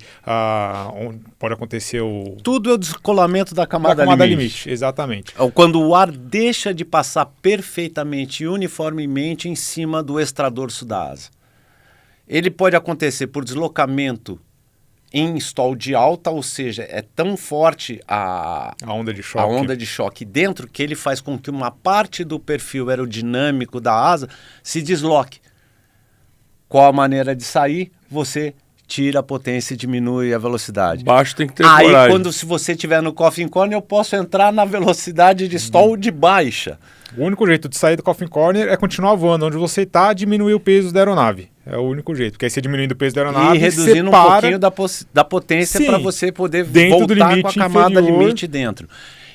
pode acontecer o... Tudo é o descolamento da camada limite. Exatamente. Quando o ar deixa de passar perfeitamente e uniformemente em cima do extradorso da asa. Ele pode acontecer por deslocamento em stall de alta, ou seja, é tão forte a onda de choque dentro que ele faz com que uma parte do perfil aerodinâmico da asa se desloque. Qual a maneira de sair? Você tira a potência e diminui a velocidade. Baixo tem que ter coragem. Se você estiver no coffin corner, eu posso entrar na velocidade de stall de baixa. O único jeito de sair do coffin corner é continuar voando onde você está, diminuir o peso da aeronave. É o único jeito, porque aí você diminuindo o peso da aeronave... E reduzindo um pouquinho da potência para você poder voltar com a camada limite dentro.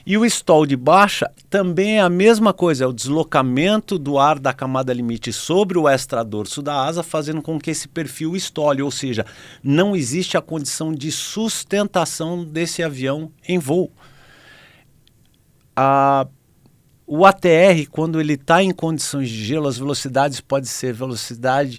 E o stall de baixa também é a mesma coisa, é o deslocamento do ar da camada limite sobre o extradorso da asa, fazendo com que esse perfil estole, ou seja, não existe a condição de sustentação desse avião em voo. O ATR, quando ele está em condições de gelo, as velocidades podem ser velocidade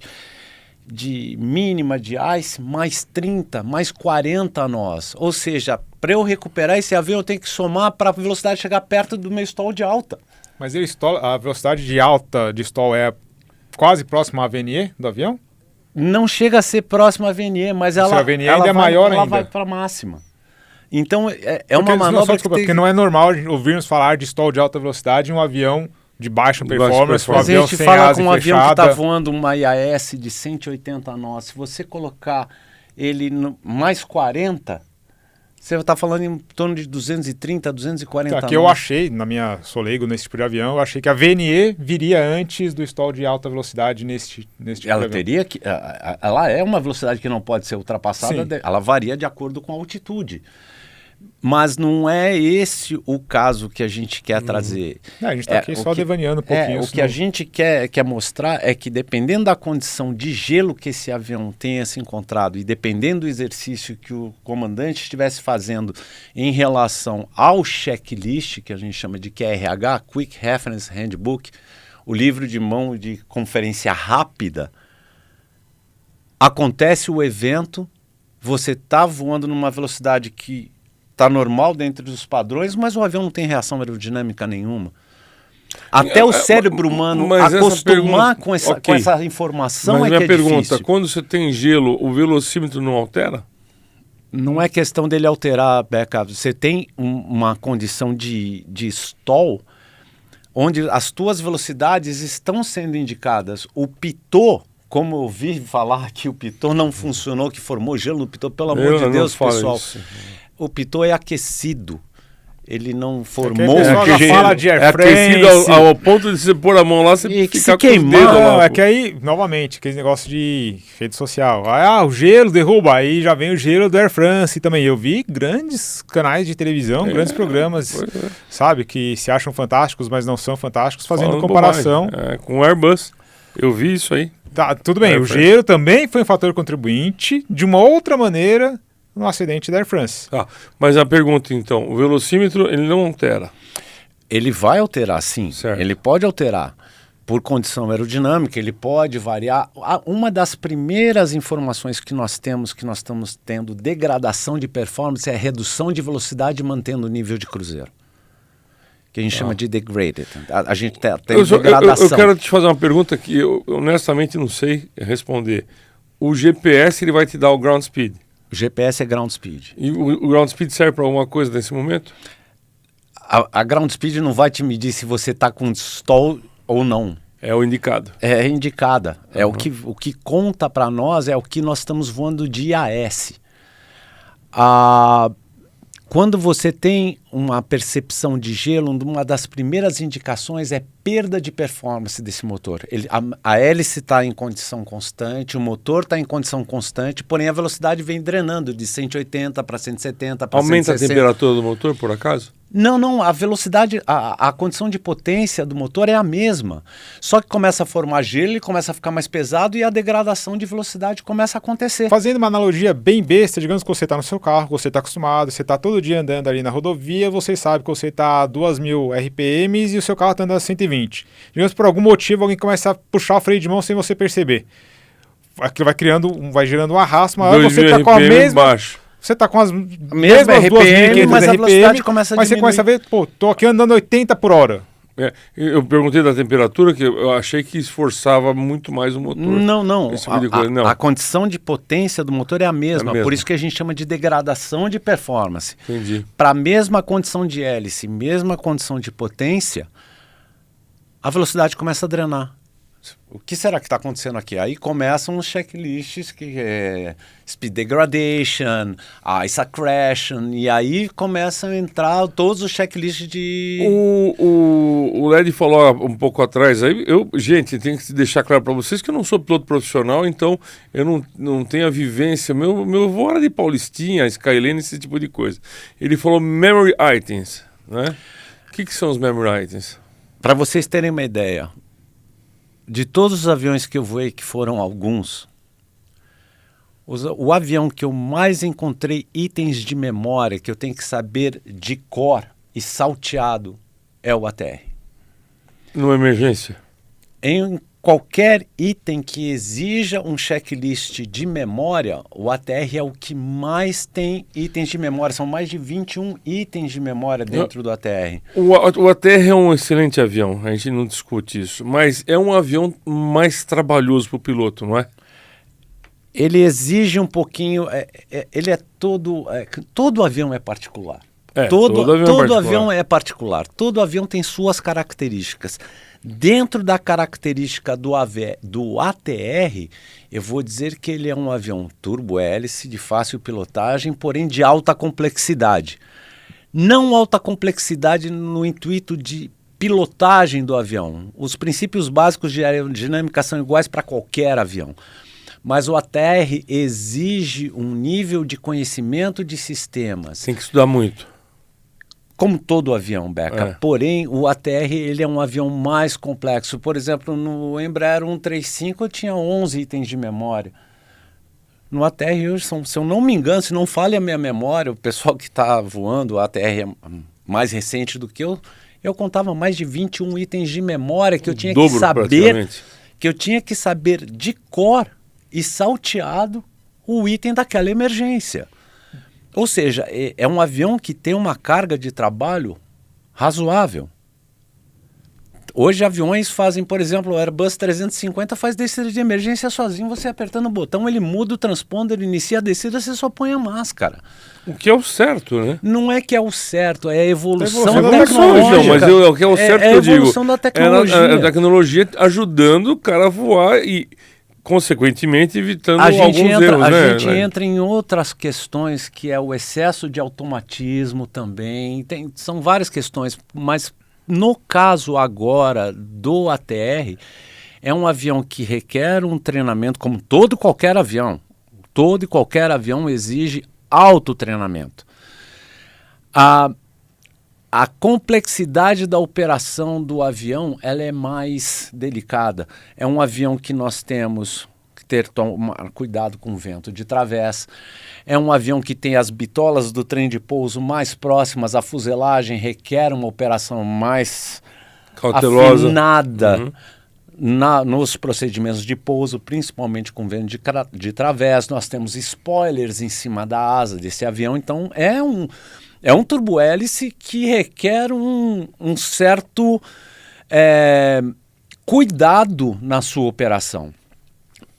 de mínima de ice mais 30, mais 40 nós. Ou seja, para eu recuperar esse avião, eu tenho que somar para a velocidade chegar perto do meu stall de alta. Mas a velocidade de alta de stall é quase próxima à VNE do avião? Não chega a ser próxima à VNE, mas a VNE ainda é maior ainda. Ela vai para a máxima. Então, é uma manobra porque não é normal ouvirmos falar de stall de alta velocidade em um avião de baixa performance, um avião a gente sem fala asa com um avião fechada. que está voando uma IAS de 180 nós. Se você colocar ele no mais 40, você está falando em torno de 230, 240 nós. Aqui eu achei, sou leigo nesse tipo de avião, eu achei que a VNE viria antes do stall de alta velocidade nesse tipo de avião. Ela é uma velocidade que não pode ser ultrapassada, ela varia de acordo com a altitude. Mas não é esse o caso que a gente quer trazer. A gente está aqui só devaneando um pouquinho. O que a gente quer mostrar é que dependendo da condição de gelo que esse avião tenha se encontrado e dependendo do exercício que o comandante estivesse fazendo em relação ao checklist, que a gente chama de QRH, Quick Reference Handbook, o livro de mão de conferência rápida, acontece o evento, você está voando numa velocidade que está normal dentro dos padrões, mas o avião não tem reação aerodinâmica nenhuma. Até o cérebro humano acostumar com essa informação mas é que é pergunta, difícil. Quando você tem gelo, o velocímetro não altera? Não é questão dele alterar, Beca. Você tem uma condição de stall onde as tuas velocidades estão sendo indicadas. O pitot, como eu ouvi falar que o pitot não funcionou, que formou gelo no pitot, pelo amor de Deus, pessoal. Isso. O pitot é aquecido. Ele não formou fala de air aquecido ao ponto de você pôr a mão lá, você ficar com os dedos lá. É que aí, novamente, aquele negócio de rede social. O gelo derruba, aí já vem o gelo do Air France também. Eu vi grandes canais de televisão, grandes programas, sabe, que se acham fantásticos, mas não são fantásticos, fazendo comparação. Com o Airbus. Eu vi isso aí. Tá, tudo bem, o gelo também foi um fator contribuinte, de uma outra maneira, no acidente da Air France. Mas a pergunta então, o velocímetro ele não altera? Ele vai alterar, sim. Certo. Ele pode alterar por condição aerodinâmica, ele pode variar. Uma das primeiras informações que nós estamos tendo degradação de performance é a redução de velocidade mantendo o nível de cruzeiro. que a gente chama de degraded. A gente tem Eu degradação. quero te fazer uma pergunta que eu honestamente não sei responder. O GPS ele vai te dar o ground speed. O GPS é ground speed. E o ground speed serve para alguma coisa nesse momento? A ground speed não vai te medir se você está com stall ou não. É o indicado. É indicada. É o que conta para nós é o que nós estamos voando de IAS. Quando você tem uma percepção de gelo, uma das primeiras indicações é perda de performance desse motor. A hélice está em condição constante, o motor está em condição constante, porém a velocidade vem drenando de 180 para 170 para 160. Aumenta a temperatura do motor, por acaso? Não, a velocidade, a condição de potência do motor é a mesma. Só que começa a formar gelo, ele começa a ficar mais pesado e a degradação de velocidade começa a acontecer. Fazendo uma analogia bem besta, digamos que você está no seu carro, você está acostumado, você está todo dia andando ali na rodovia, você sabe que você está a 2.000 RPMs e o seu carro está andando a 120. Digamos que por algum motivo alguém começa a puxar o freio de mão sem você perceber. Aquilo vai gerando um arrasto maior, você está com a mesma... baixo. Você está com as mesmas RPM, mas a RPM, velocidade começa a mas diminuir. você começa a ver, pô, tô aqui andando 80 por hora. Eu perguntei da temperatura, que eu achei que esforçava muito mais o motor. Não. Esse tipo de coisa, não. A condição de potência do motor é a mesma, por isso que a gente chama de degradação de performance. Entendi. Para a mesma condição de hélice, mesma condição de potência, a velocidade começa a drenar. O que será que está acontecendo aqui? Aí começam os checklists que é speed degradation, ice accretion, e aí começam a entrar todos os checklists de... O Led falou um pouco atrás, aí gente, tem que deixar claro para vocês que eu não sou piloto profissional, então eu não tenho a vivência, meu voo era de Paulistinha, Skylane, esse tipo de coisa. Ele falou memory items, né? O que são os memory items? Para vocês terem uma ideia, de todos os aviões que eu voei, que foram alguns, o avião que eu mais encontrei itens de memória, que eu tenho que saber de cor e salteado, é o ATR. Numa emergência? Em qualquer item que exija um checklist de memória, o ATR é o que mais tem itens de memória. São mais de 21 itens de memória dentro do ATR. O ATR é um excelente avião, a gente não discute isso, mas é um avião mais trabalhoso para o piloto, não é? Ele exige um pouquinho, ele é todo avião é particular. Todo avião é particular. Todo avião tem suas características. Dentro da característica do ATR, eu vou dizer que ele é um avião turbo-hélice de fácil pilotagem, porém de alta complexidade. Não alta complexidade no intuito de pilotagem do avião. Os princípios básicos de aerodinâmica são iguais para qualquer avião. Mas o ATR exige um nível de conhecimento de sistemas. Tem que estudar muito. Como todo avião, Beca. Porém, o ATR ele é um avião mais complexo. Por exemplo, no Embraer 135 eu tinha 11 itens de memória. No ATR hoje, se eu não me engano, se não falha a minha memória, o pessoal que está voando, o ATR é mais recente do que eu contava mais de 21 itens de memória que eu tinha que saber de cor e salteado o item daquela emergência. Ou seja, é um avião que tem uma carga de trabalho razoável. Hoje aviões fazem, por exemplo, o Airbus 350 faz descida de emergência sozinho, você apertando o botão, ele muda o transponder, inicia a descida, você só põe a máscara. O que é o certo, né? Não é que é o certo, é a evolução da tecnologia. Mas o que é o certo que eu digo. É a evolução da tecnologia. É a tecnologia ajudando o cara a voar e... consequentemente evitando alguns erros, A gente entra em outras questões, que é o excesso de automatismo também. São várias questões, mas no caso agora do ATR, é um avião que requer um treinamento, como todo e qualquer avião. Todo e qualquer avião exige autotreinamento. A complexidade da operação do avião ela é mais delicada. É um avião que nós temos que ter cuidado com o vento de través. É um avião que tem as bitolas do trem de pouso mais próximas à fuselagem, requer uma operação mais cautelosa, afinada nos procedimentos de pouso, principalmente com vento de través. Nós temos spoilers em cima da asa desse avião, então é É um turbohélice que requer um certo cuidado na sua operação.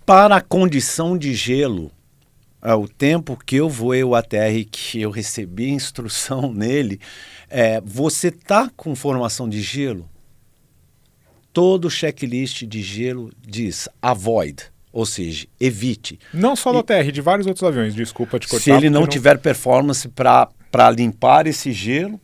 Para a condição de gelo, o tempo que eu voei o ATR, que eu recebi instrução nele, você está com formação de gelo? Todo checklist de gelo diz avoid, ou seja, evite. Não só do ATR, de vários outros aviões, desculpa te cortar. Se ele não tiver performance para limpar esse gelo,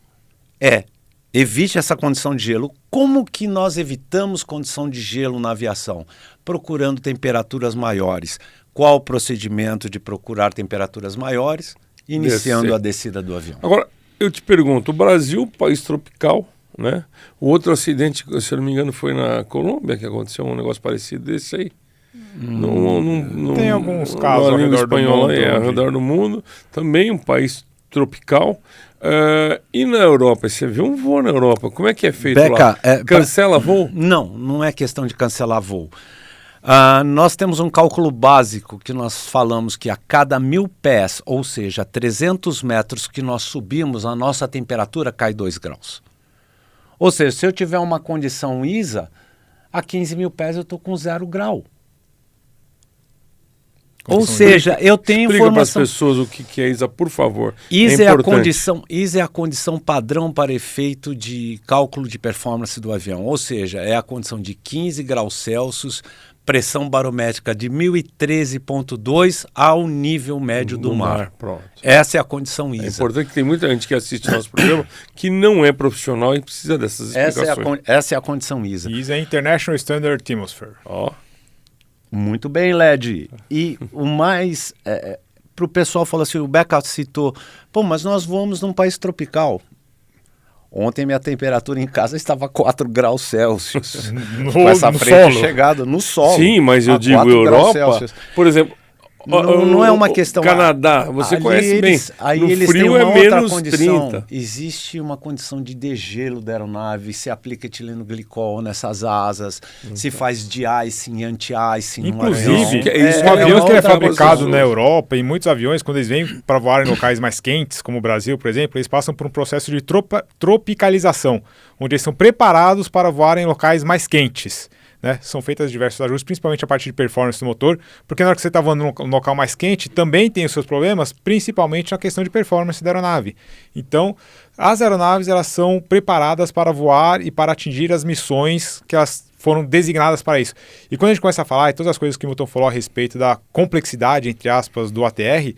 evite essa condição de gelo. Como que nós evitamos condição de gelo na aviação? Procurando temperaturas maiores. Qual o procedimento de procurar temperaturas maiores? Iniciando a descida do avião. Agora, eu te pergunto, o Brasil, país tropical, né? O outro acidente, se eu não me engano, foi na Colômbia, que aconteceu um negócio parecido desse aí. Tem alguns casos ao redor do mundo. Ao redor do mundo. Também um país tropical. E na Europa? Esse avião voa na Europa. Como é que é feito lá? Cancela voo? Não é questão de cancelar voo. Nós temos um cálculo básico que nós falamos que a cada 1.000 pés, ou seja, 300 metros que nós subimos, a nossa temperatura cai 2 graus. Ou seja, se eu tiver uma condição ISA, a 15.000 pés eu estou com 0 grau. Ou seja, eu tenho Explica informação... para as pessoas o que é ISA, por favor. ISA é a condição padrão para efeito de cálculo de performance do avião. Ou seja, é a condição de 15 graus Celsius, pressão barométrica de 1013,2 ao nível médio do mar. Pronto. Essa é a condição ISA. É importante que tem muita gente que assiste nosso programa que não é profissional e precisa dessas explicações. Essa é a condição ISA. ISA é International Standard Atmosphere. Muito bem, LED. E o mais... para o pessoal falar assim, o Beca citou, mas nós voamos num país tropical. Ontem minha temperatura em casa estava 4 graus Celsius. Com essa frente chegada no solo. Sim, mas eu digo Europa, por exemplo... Não é uma questão... Canadá, você conhece bem. Aí eles frio têm uma é outra menos condição. 30. Existe uma condição de degelo da aeronave, se aplica etileno glicol nessas asas, se faz de-icing e anti-icing. Inclusive, os aviões que é fabricado na Europa, e muitos aviões, quando eles vêm para voar em locais mais quentes, como o Brasil, por exemplo, eles passam por um processo de tropicalização, onde eles são preparados para voar em locais mais quentes. Né? São feitas diversos ajustes, principalmente a parte de performance do motor, porque na hora que você está voando num local mais quente, também tem os seus problemas, principalmente na questão de performance da aeronave. Então, as aeronaves elas são preparadas para voar e para atingir as missões que elas foram designadas para isso. E quando a gente começa a falar, e todas as coisas que o Milton falou a respeito da complexidade, entre aspas, do ATR,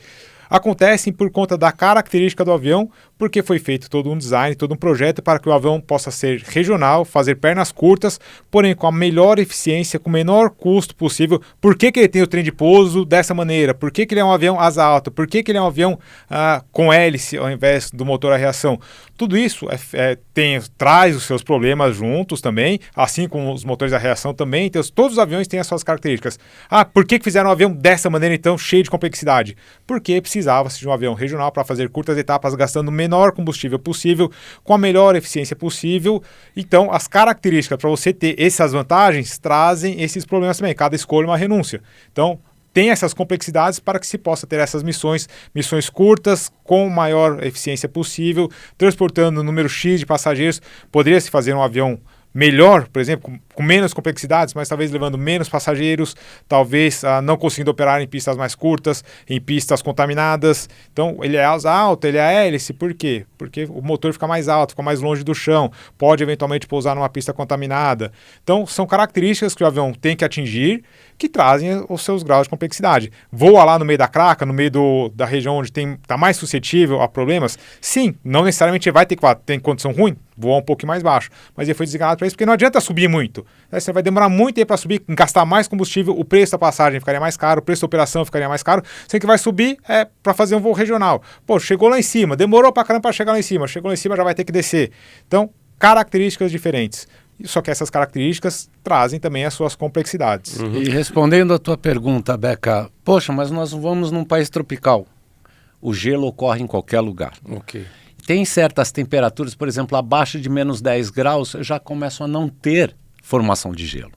acontecem por conta da característica do avião, porque foi feito todo um design, todo um projeto para que o avião possa ser regional, fazer pernas curtas, porém com a melhor eficiência, com o menor custo possível. Por que ele tem o trem de pouso dessa maneira? Por que ele é um avião asa alta? Por que ele é um avião com hélice ao invés do motor a reação? Tudo isso traz os seus problemas juntos também, assim como os motores a reação também. Então, todos os aviões têm as suas características. Por que fizeram um avião dessa maneira, então, cheio de complexidade? Porque precisava-se de um avião regional para fazer curtas etapas, gastando o menor combustível possível, com a melhor eficiência possível. Então, as características para você ter essas vantagens trazem esses problemas também. Cada escolha é uma renúncia. Então, tem essas complexidades para que se possa ter essas missões curtas, com maior eficiência possível, transportando um número X de passageiros. Poderia-se fazer um avião melhor, por exemplo, com menos complexidades, mas talvez levando menos passageiros, talvez não conseguindo operar em pistas mais curtas, em pistas contaminadas. Então, ele é asa alta, ele é hélice, por quê? Porque o motor fica mais alto, fica mais longe do chão, pode eventualmente pousar numa pista contaminada. Então, são características que o avião tem que atingir, que trazem os seus graus de complexidade. Voa lá no meio da craca, no meio da região onde está mais suscetível a problemas? Sim, não necessariamente vai ter que ter condição ruim, voar um pouco mais baixo, mas ele foi designado para isso, porque não adianta subir muito. Você vai demorar muito para subir, gastar mais combustível, o preço da passagem ficaria mais caro, o preço da operação ficaria mais caro, sendo que vai subir para fazer um voo regional. Chegou lá em cima, demorou para caramba para chegar lá em cima, chegou lá em cima já vai ter que descer. Então, características diferentes. Só que essas características trazem também as suas complexidades. E respondendo a tua pergunta, Beca, mas nós vamos num país tropical. O gelo ocorre em qualquer lugar. Ok. Tem certas temperaturas, por exemplo, abaixo de menos 10 graus, já começam a não ter formação de gelo.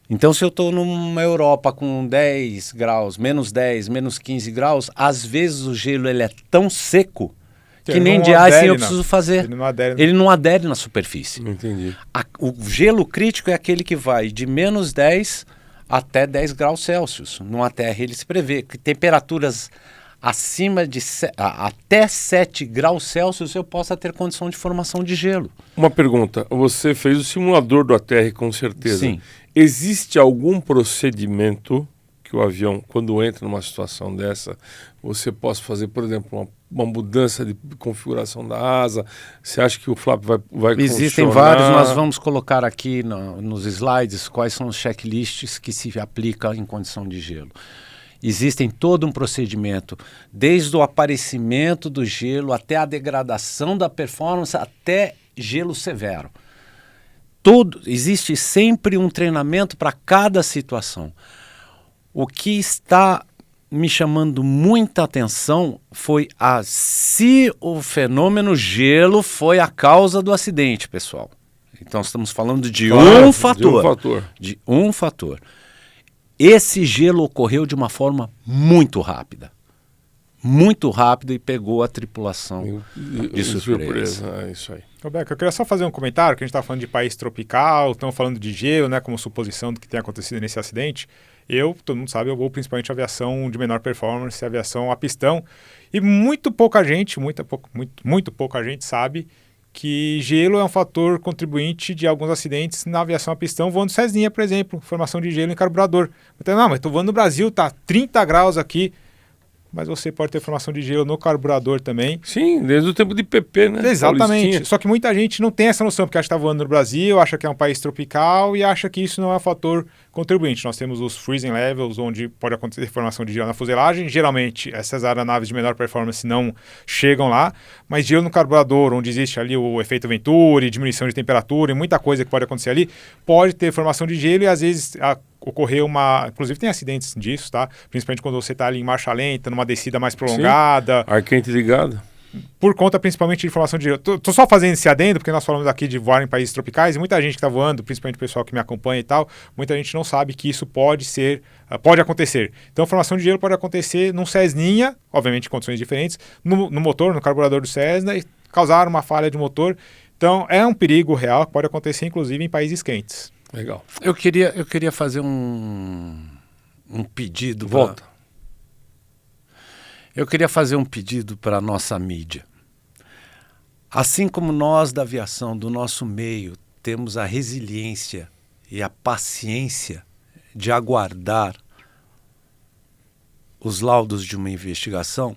Então, se eu estou numa Europa com 10 graus, menos 10, menos 15 graus, às vezes o gelo ele é tão seco Que que nem não de sim, adere, eu preciso fazer. Ele não adere na superfície. Entendi. O gelo crítico é aquele que vai de menos 10 até 10 graus Celsius. Numa terra ele se prevê que temperaturas acima de até 7 graus Celsius eu possa ter condição de formação de gelo. Uma pergunta, você fez o simulador do ATR com certeza. Sim. Existe algum procedimento que o avião, quando entra numa situação dessa, você possa fazer, por exemplo, uma mudança de configuração da asa? Você acha que o flap vai Existem funcionar? vários, nós vamos colocar aqui nos slides quais são os checklists que se aplicam em condição de gelo. Existem todo um procedimento, desde o aparecimento do gelo até a degradação da performance, até gelo severo. Existe sempre um treinamento para cada situação. O que está me chamando muita atenção foi se o fenômeno gelo foi a causa do acidente, pessoal. Então estamos falando de um fator. De um fator. Esse gelo ocorreu de uma forma muito rápida e pegou a tripulação de surpresa. Isso aí. Roberto, eu queria só fazer um comentário, que a gente está falando de país tropical, estamos falando de gelo, né, como suposição do que tem acontecido nesse acidente. Todo mundo sabe, eu vou principalmente aviação de menor performance, aviação a pistão, e muito pouca gente sabe que gelo é um fator contribuinte de alguns acidentes na aviação a pistão, voando Cessninha, por exemplo, formação de gelo em carburador. Então, não, mas estou voando no Brasil, tá 30 graus aqui, mas você pode ter formação de gelo no carburador também. Sim, desde o tempo de PP, né? Exatamente. Paulistinha. Só que muita gente não tem essa noção, porque acha que está voando no Brasil, acha que é um país tropical e acha que isso não é um fator contribuinte. Nós temos os freezing levels, onde pode acontecer formação de gelo na fuselagem. Geralmente, essas aeronaves de menor performance não chegam lá, mas gelo no carburador, onde existe ali o efeito Venturi, diminuição de temperatura e muita coisa que pode acontecer ali, pode ter formação de gelo e às vezes ocorreu inclusive tem acidentes disso, tá? Principalmente quando você está ali em marcha lenta, numa descida mais prolongada. Sim. Ar quente ligado. Por conta principalmente de formação de gelo. Tô só fazendo esse adendo, porque nós falamos aqui de voar em países tropicais, e muita gente que está voando, principalmente o pessoal que me acompanha e tal, muita gente não sabe que isso pode acontecer. Então, formação de gelo pode acontecer num Cessninha, obviamente em condições diferentes, no motor, no carburador do Cessna, e causar uma falha de motor. Então, é um perigo real que pode acontecer, inclusive, em países quentes. Legal. Eu queria fazer um pedido. Volta. Eu queria fazer um pedido para a nossa mídia. Assim como nós da aviação, do nosso meio, temos a resiliência e a paciência de aguardar os laudos de uma investigação,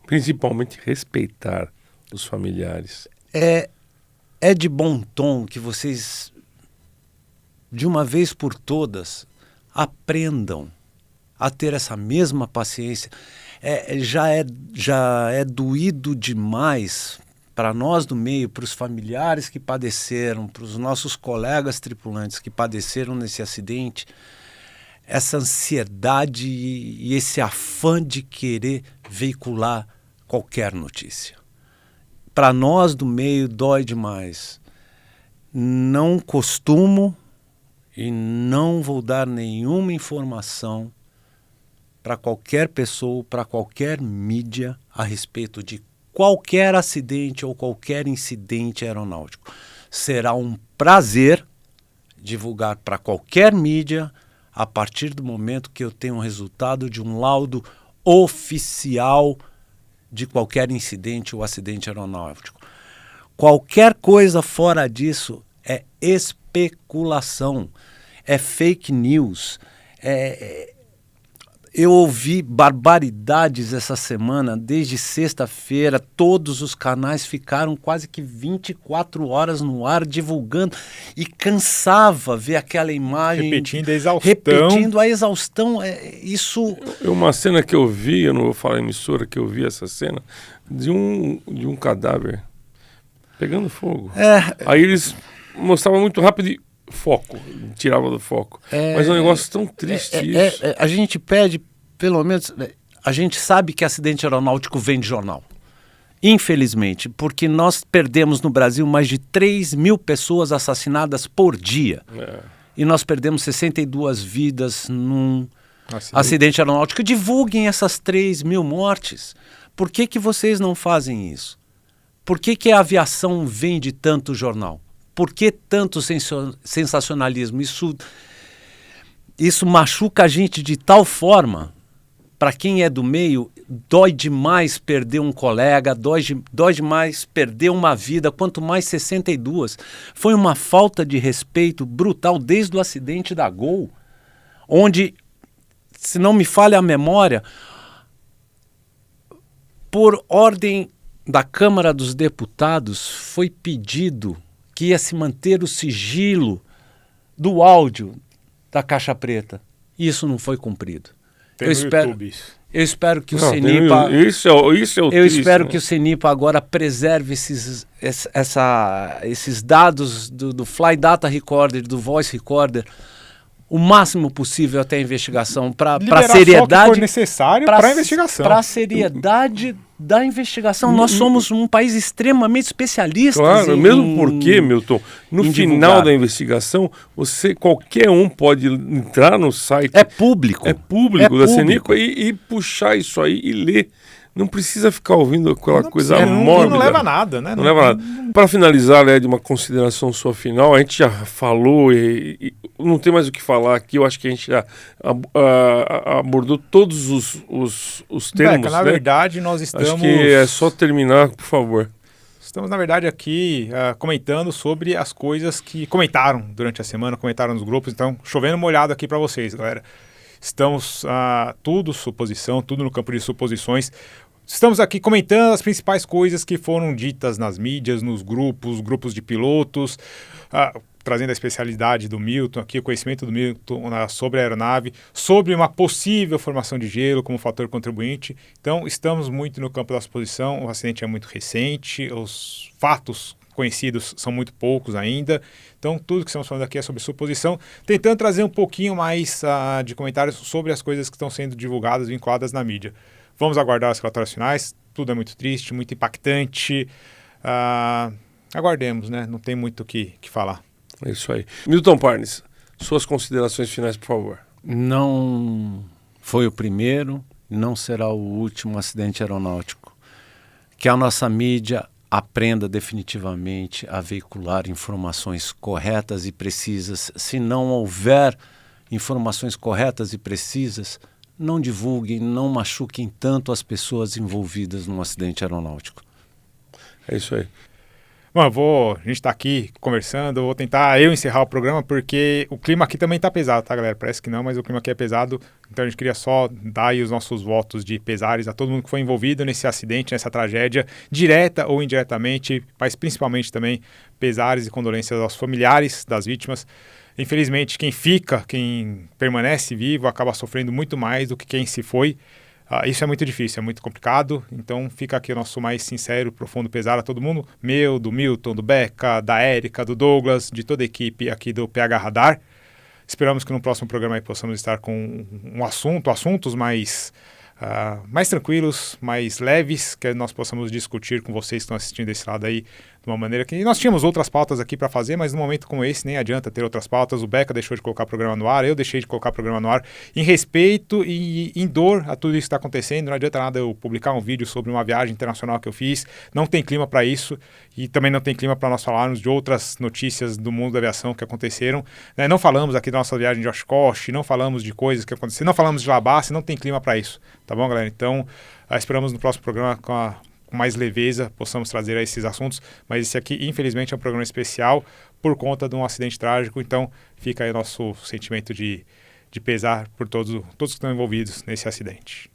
Principalmente respeitar os familiares. é de bom tom que vocês, de uma vez por todas, aprendam a ter essa mesma paciência. Já é doído demais para nós do meio, para os familiares que padeceram, para os nossos colegas tripulantes que padeceram nesse acidente, essa ansiedade e esse afã de querer veicular qualquer notícia. Para nós do meio dói demais. Não costumo e não vou dar nenhuma informação para qualquer pessoa, para qualquer mídia a respeito de qualquer acidente ou qualquer incidente aeronáutico. Será um prazer divulgar para qualquer mídia a partir do momento que eu tenho o resultado de um laudo oficial de qualquer incidente ou acidente aeronáutico. Qualquer coisa fora disso é especulação, é fake news. Eu ouvi barbaridades essa semana, desde sexta-feira, todos os canais ficaram quase que 24 horas no ar divulgando e cansava ver aquela imagem. Repetindo a exaustão. Repetindo a exaustão. Uma cena que eu vi, eu não vou falar emissora, que eu vi essa cena, de um cadáver pegando fogo. Aí eles mostravam muito rápido e foco, tirava do foco. Mas é um negócio tão triste isso. A gente pede, pelo menos, a gente sabe que acidente aeronáutico vem de jornal. Infelizmente, porque nós perdemos no Brasil mais de 3.000 pessoas assassinadas por dia. E nós perdemos 62 vidas num acidente aeronáutico. Divulguem essas 3.000 mortes Por que que vocês não fazem isso? Por que que a aviação vende tanto jornal? Por que tanto sensacionalismo? Isso machuca a gente de tal forma, para quem é do meio, dói demais perder um colega, dói demais perder uma vida, quanto mais 62. Foi uma falta de respeito brutal desde o acidente da Gol, onde, se não me falha a memória, por ordem da Câmara dos Deputados, foi pedido que ia se manter o sigilo do áudio da Caixa Preta. E isso não foi cumprido. Tem no YouTube isso. Eu espero que o CENIPA... Isso é o eu triste, espero né? que o CENIPA agora preserve esses dados do Fly Data Recorder, do Voice Recorder, o máximo possível até a investigação, para a seriedade... Só que for necessário para a investigação. Para a seriedade da investigação. Nós somos um país extremamente especialista. Claro, mesmo porque, Milton, no final da investigação, qualquer um pode entrar no site. É público. É público da CENIPA e puxar isso aí e ler. Não precisa ficar ouvindo aquela coisa mórbida. Não leva a nada, né? Não leva nada. Para finalizar, Led, uma consideração sua final, a gente já falou e não tem mais o que falar aqui, eu acho que a gente já abordou todos os termos. Beca, na verdade, nós estamos... Acho que é só terminar, por favor. Estamos, na verdade, aqui comentando sobre as coisas que comentaram durante a semana, comentaram nos grupos, então chovendo molhado aqui para vocês, galera. Estamos tudo suposição, tudo no campo de suposições. Estamos aqui comentando as principais coisas que foram ditas nas mídias, nos grupos de pilotos, trazendo a especialidade do Milton aqui, o conhecimento do Milton sobre a aeronave, sobre uma possível formação de gelo como fator contribuinte. Então, estamos muito no campo da suposição, o acidente é muito recente, os fatos conhecidos são muito poucos ainda, então tudo que estamos falando aqui é sobre suposição, tentando trazer um pouquinho mais de comentários sobre as coisas que estão sendo divulgadas, vinculadas na mídia. Vamos aguardar os relatórios finais, tudo é muito triste, muito impactante, aguardemos, né? Não tem muito o que falar. É isso aí. Milton Parnes, suas considerações finais, por favor. Não foi o primeiro, não será o último acidente aeronáutico. Que a nossa mídia aprenda definitivamente a veicular informações corretas e precisas. Se não houver informações corretas e precisas, não divulguem, não machuquem tanto as pessoas envolvidas num acidente aeronáutico. É isso aí. Bom, a gente está aqui conversando, vou tentar encerrar o programa porque o clima aqui também está pesado, tá, galera? Parece que não, mas o clima aqui é pesado, então a gente queria só dar aí os nossos votos de pesares a todo mundo que foi envolvido nesse acidente, nessa tragédia, direta ou indiretamente, mas principalmente também pesares e condolências aos familiares das vítimas. Infelizmente, quem permanece vivo acaba sofrendo muito mais do que quem se foi. Isso é muito difícil, é muito complicado, então fica aqui o nosso mais sincero, profundo pesar a todo mundo, meu, do Milton, do Beca, da Érica, do Douglas, de toda a equipe aqui do PH Radar. Esperamos que no próximo programa aí possamos estar com assuntos mais tranquilos, mais leves, que nós possamos discutir com vocês que estão assistindo desse lado aí de uma maneira que... Nós tínhamos outras pautas aqui para fazer, mas num momento como esse nem adianta ter outras pautas. O Beca deixou de colocar o programa no ar, eu deixei de colocar o programa no ar em respeito e em dor a tudo isso que está acontecendo. Não adianta nada eu publicar um vídeo sobre uma viagem internacional que eu fiz, não tem clima para isso e também não tem clima para nós falarmos de outras notícias do mundo da aviação que aconteceram, né? Não falamos aqui da nossa viagem de Oshkosh, não falamos de coisas que aconteceram, não falamos de Labassi, não tem clima para isso, tá bom, galera? Então, esperamos no próximo programa com mais leveza possamos trazer esses assuntos, mas esse aqui infelizmente é um programa especial por conta de um acidente trágico, então fica aí nosso sentimento de pesar por todos que estão envolvidos nesse acidente.